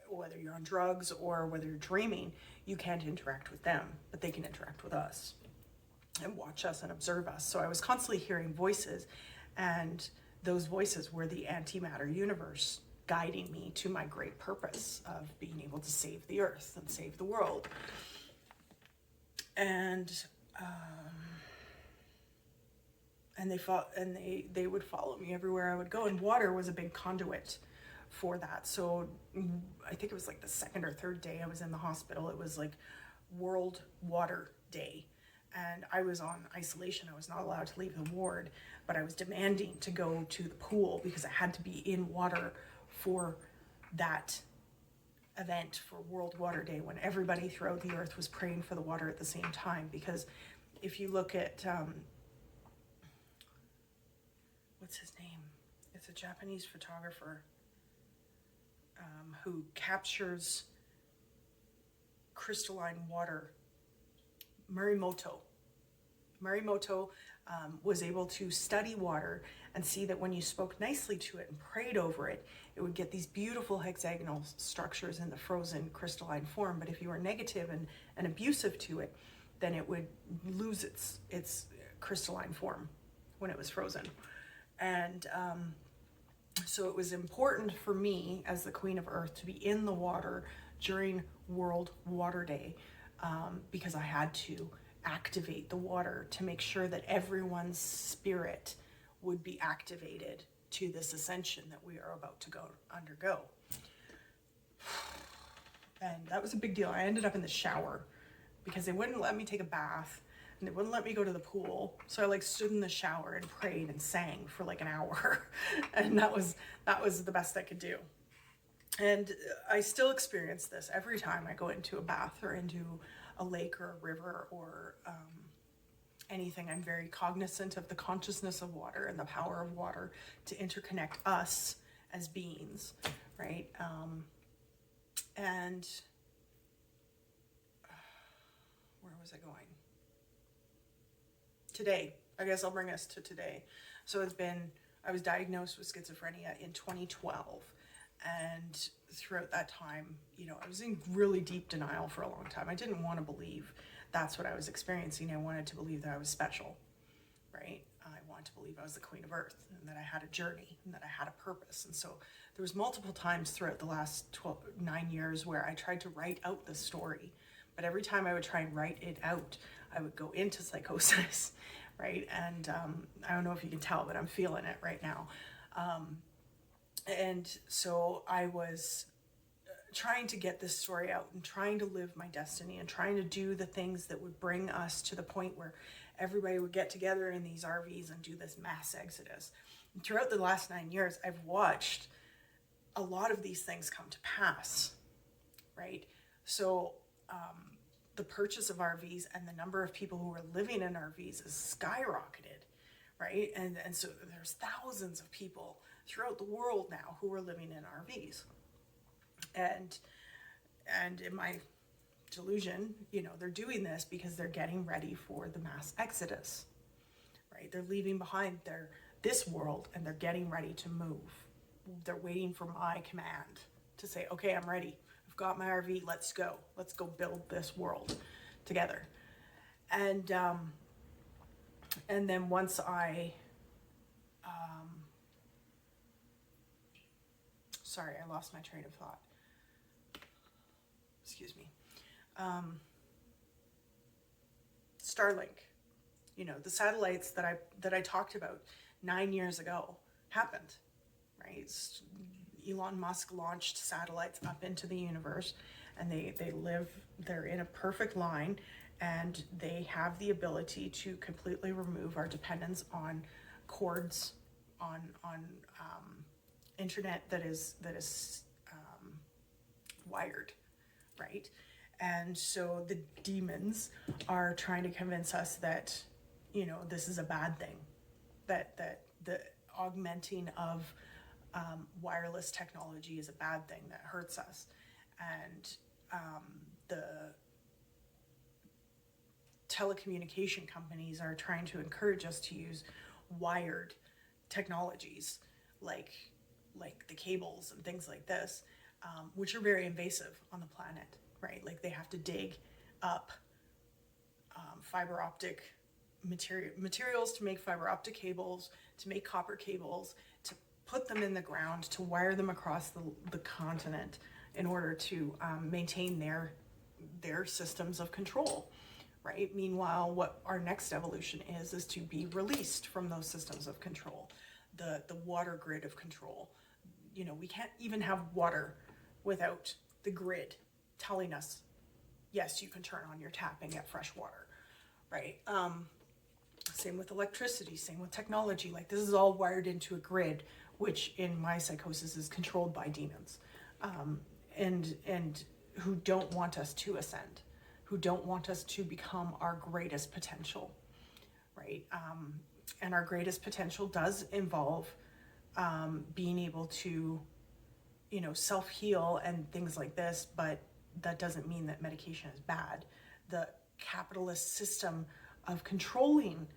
whether you're on drugs or whether you're dreaming, you can't interact with them, but they can interact with us and watch us and observe us. So I was constantly hearing voices, and those voices were the antimatter universe guiding me to my great purpose of being able to save the earth and save the world. And they would follow me everywhere I would go, and water was a big conduit for that. So I think it was like the second or third day I was in the hospital, it was like World Water Day, and I was on isolation. I was not allowed to leave the ward, but I was demanding to go to the pool because I had to be in water for that event, for World Water Day, when everybody throughout the earth was praying for the water at the same time. Because if you look at what's his name? It's a Japanese photographer who captures crystalline water. Morimoto was able to study water and see that when you spoke nicely to it and prayed over it, it would get these beautiful hexagonal structures in the frozen crystalline form. But if you were negative and abusive to it, then it would lose its crystalline form when it was frozen. And so it was important for me as the Queen of Earth to be in the water during World Water Day, because I had to activate the water to make sure that everyone's spirit would be activated to this ascension that we are about to undergo. And that was a big deal. I ended up in the shower because they wouldn't let me take a bath and they wouldn't let me go to the pool. So I like stood in the shower and prayed and sang for like an hour. And that was the best I could do. And I still experience this every time I go into a bath or into a lake or a river or anything. I'm very cognizant of the consciousness of water and the power of water to interconnect us as beings, right? And where was I going? Today, I guess I'll bring us to today. So I was diagnosed with schizophrenia in 2012. And throughout that time, I was in really deep denial for a long time. I didn't want to believe that's what I was experiencing. I wanted to believe that I was special, right? I wanted to believe I was the queen of earth and that I had a journey and that I had a purpose. And so there was multiple times throughout the last 9 years where I tried to write out the story. But every time I would try and write it out, I would go into psychosis, right? And I don't know if you can tell, but I'm feeling it right now. And so I was trying to get this story out and trying to live my destiny and trying to do the things that would bring us to the point where everybody would get together in these RVs and do this mass exodus. And throughout the last 9 years, I've watched a lot of these things come to pass, right? So the purchase of RVs and the number of people who are living in RVs is skyrocketed, right? And so there's thousands of people throughout the world now who are living in RVs. And in my delusion, they're doing this because they're getting ready for the mass exodus, right? They're leaving behind this world and they're getting ready to move. They're waiting for my command to say, okay, I'm ready. I've got my RV. Let's go build this world together. And then once sorry, I lost my train of thought. Excuse me. Starlink, the satellites that I talked about 9 years ago happened, right? Elon Musk launched satellites up into the universe, and they're in a perfect line, and they have the ability to completely remove our dependence on cords, on internet that is wired, right? And so the demons are trying to convince us that, this is a bad thing, that the augmenting of wireless technology is a bad thing that hurts us. And the telecommunication companies are trying to encourage us to use wired technologies like the cables and things like this, which are very invasive on the planet, right? Like they have to dig up fiber optic materials to make fiber optic cables, to make copper cables, to put them in the ground, to wire them across the continent in order to maintain their systems of control, right? Meanwhile, what our next evolution is to be released from those systems of control, the water grid of control. We can't even have water without the grid telling us, yes, you can turn on your tap and get fresh water, right? Same with electricity, same with technology. Like this is all wired into a grid, which in my psychosis is controlled by demons, and who don't want us to ascend, who don't want us to become our greatest potential, right? And our greatest potential does involve being able to, self-heal and things like this, but that doesn't mean that medication is bad. The capitalist system of controlling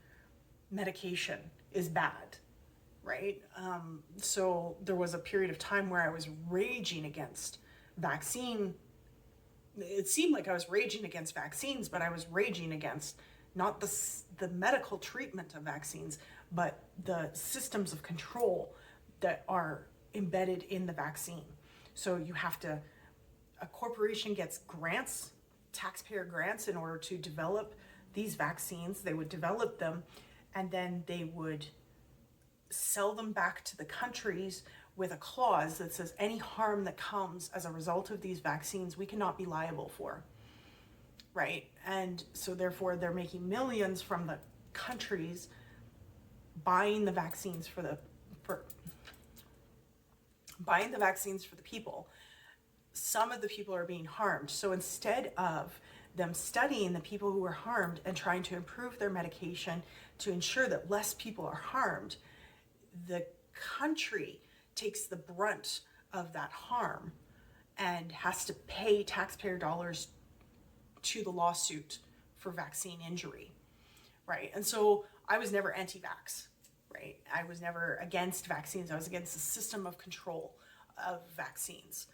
medication is bad, right? So there was a period of time where I was raging against vaccine. It seemed like I was raging against vaccines, but I was raging against not the medical treatment of vaccines, but the systems of control that are embedded in the vaccine. So a corporation gets grants, taxpayer grants, in order to develop these vaccines. They would develop them, and then they would sell them back to the countries with a clause that says any harm that comes as a result of these vaccines, we cannot be liable for, right? And so therefore they're making millions from the countries buying the vaccines for the people, some of the people are being harmed. So instead of them studying the people who were harmed and trying to improve their medication to ensure that less people are harmed, the country takes the brunt of that harm and has to pay taxpayer dollars to the lawsuit for vaccine injury, right? And so I was never anti-vax, right? I was never against vaccines. I was against the system of control of vaccines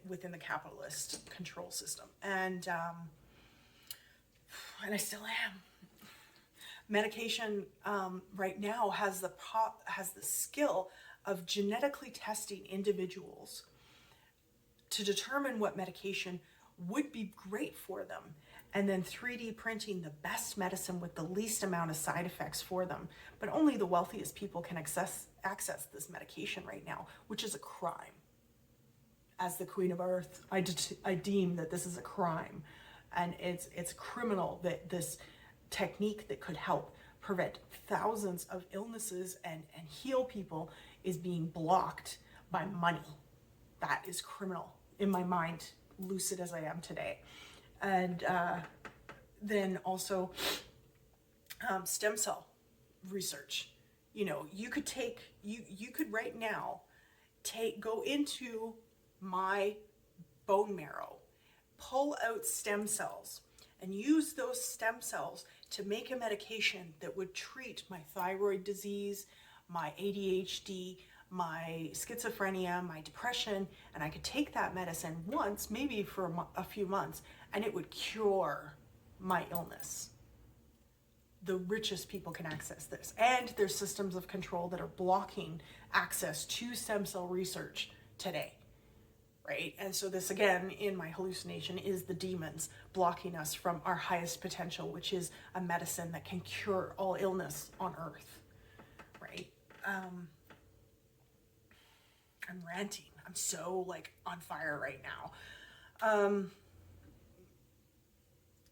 within the capitalist control system. And I still am. Medication right now has the skill of genetically testing individuals to determine what medication would be great for them, and then 3D printing the best medicine with the least amount of side effects for them. But only the wealthiest people can access this medication right now, which is a crime. As the Queen of Earth, I deem that this is a crime, and it's criminal that this technique that could help prevent thousands of illnesses and heal people is being blocked by money. That is criminal in my mind, lucid as I am today. And then also stem cell research. You know, you could right now go into my bone marrow, pull out stem cells, and use those stem cells to make a medication that would treat my thyroid disease, my ADHD, my schizophrenia, my depression, and I could take that medicine once, maybe for a few months, and it would cure my illness. The richest people can access this, and there's systems of control that are blocking access to stem cell research today, right? And so this, again, in my hallucination, is the demons blocking us from our highest potential, which is a medicine that can cure all illness on earth, right? I'm ranting. I'm so on fire right now.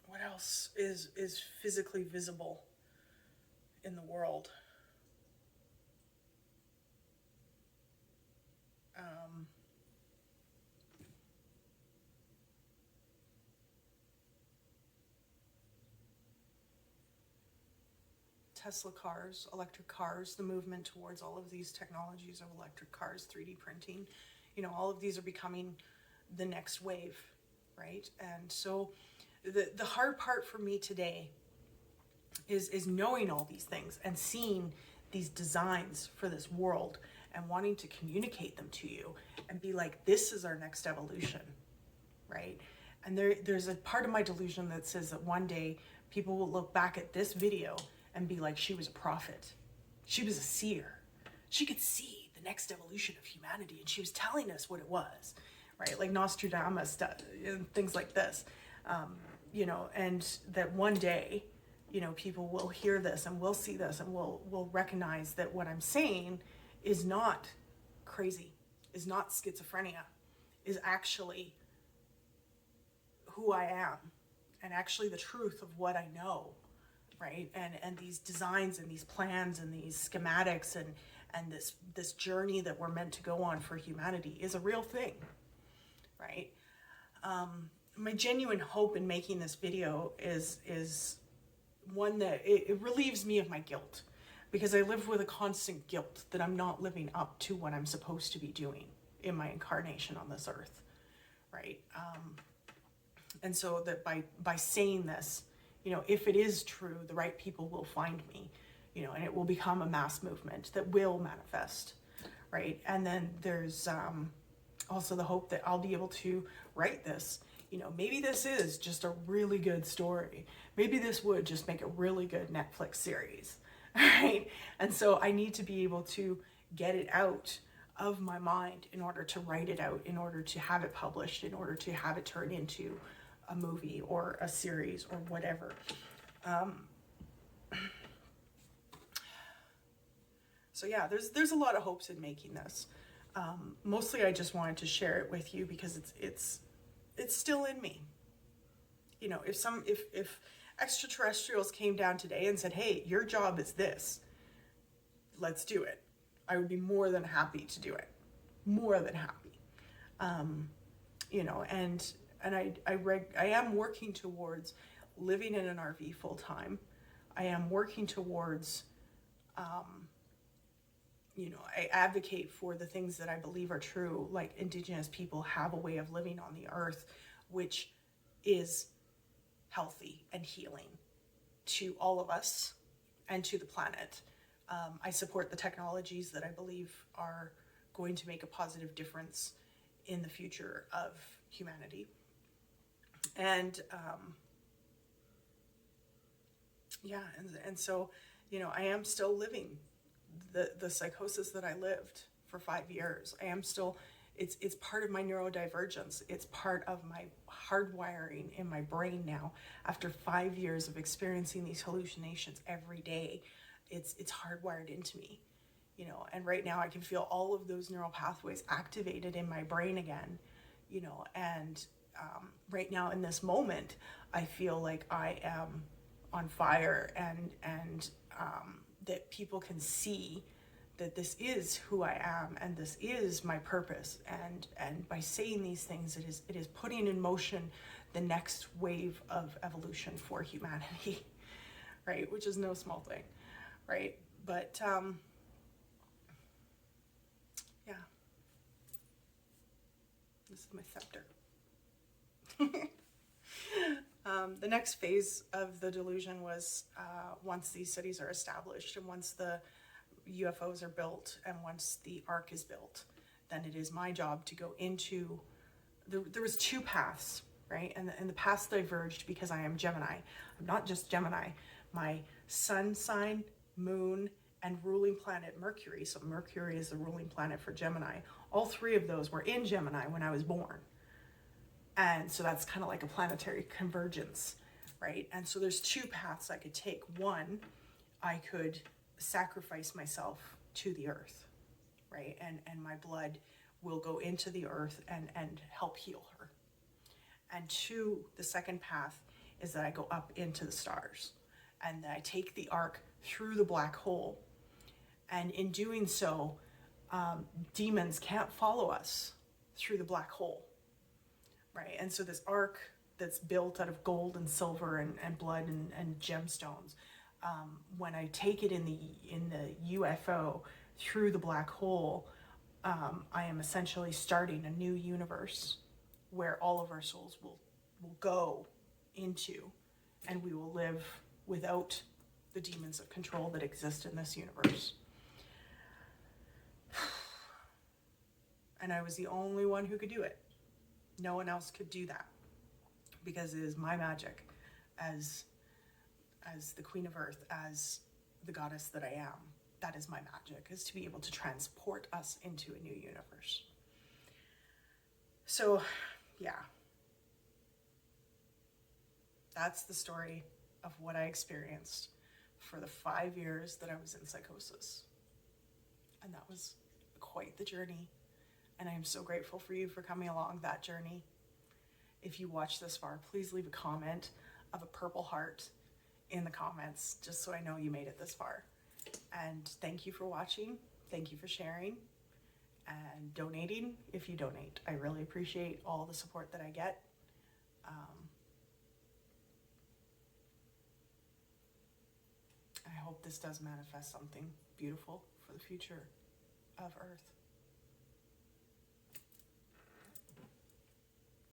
What else is physically visible in the world? Tesla cars, electric cars, the movement towards all of these technologies of electric cars, 3D printing, all of these are becoming the next wave, right? And so the hard part for me today is knowing all these things and seeing these designs for this world and wanting to communicate them to you and be like, this is our next evolution, right? And there's a part of my delusion that says that one day people will look back at this video and be like, she was a prophet. She was a seer. She could see the next evolution of humanity, and she was telling us what it was, right? Like Nostradamus, things like this, and that one day, people will hear this and will see this and will recognize that what I'm saying is not crazy, is not schizophrenia, is actually who I am, and actually the truth of what I know. Right, and these designs and these plans and these schematics and this journey that we're meant to go on for humanity is a real thing, right? My genuine hope in making this video is one that it relieves me of my guilt, because I live with a constant guilt that I'm not living up to what I'm supposed to be doing in my incarnation on this earth, right? And so that by saying this, if it is true, the right people will find me, and it will become a mass movement that will manifest, right? And then there's also the hope that I'll be able to write this. Maybe this is just a really good story. Maybe this would just make a really good Netflix series, right? And so I need to be able to get it out of my mind in order to write it out, in order to have it published, in order to have it turned into a movie or a series or whatever. So yeah, there's a lot of hopes in making this. Mostly I just wanted to share it with you because it's still in me. If extraterrestrials came down today and said, hey, your job is this, let's do it, I would be more than happy to do it. More than happy. you know, and I am working towards living in an RV full time. I am working towards, you know, I advocate for the things that I believe are true, like Indigenous people have a way of living on the earth, which is healthy and healing to all of us and to the planet. I support the technologies that I believe are going to make a positive difference in the future of humanity. And and so, you know, I am still living the psychosis that I lived for 5 years. I am still, it's part of my neurodivergence. It's part of my hardwiring in my brain now. After 5 years of experiencing these hallucinations every day, it's hardwired into me, you know. And right now I can feel all of those neural pathways activated in my brain again, you know. And right now in this moment, I feel like I am on fire, and that people can see that this is who I am and this is my purpose. And by saying these things, it is putting in motion the next wave of evolution for humanity, right? Which is no small thing, right? But yeah, this is my scepter. The next phase of the delusion was once these cities are established and once the UFOs are built and once the ark is built, then it is my job to go into, there was two paths, right? And the paths diverged because I am Gemini. I'm not just Gemini. My sun sign, moon, and ruling planet Mercury, so Mercury is the ruling planet for Gemini, all three of those were in Gemini when I was born. And so that's kind of like a planetary convergence, right? And so there's two paths I could take. One, I could sacrifice myself to the earth, right? And my blood will go into the earth and help heal her. And two, the second path is that I go up into the stars and that I take the ark through the black hole. And in doing so, demons can't follow us through the black hole. Right, and so this ark that's built out of gold and silver and blood and gemstones, when I take it in the UFO through the black hole, I am essentially starting a new universe where all of our souls will go into, and we will live without the demons of control that exist in this universe. And I was the only one who could do it. No one else could do that because it is my magic as the Queen of Earth, as the goddess that I am. That is my magic, is to be able to transport us into a new universe. So, yeah. That's the story of what I experienced for the 5 years that I was in psychosis. And that was quite the journey. And I am so grateful for you for coming along that journey. If you watched this far, please leave a comment of a purple heart in the comments, just so I know you made it this far. And thank you for watching. Thank you for sharing and donating if you donate. I really appreciate all the support that I get. I hope this does manifest something beautiful for the future of Earth.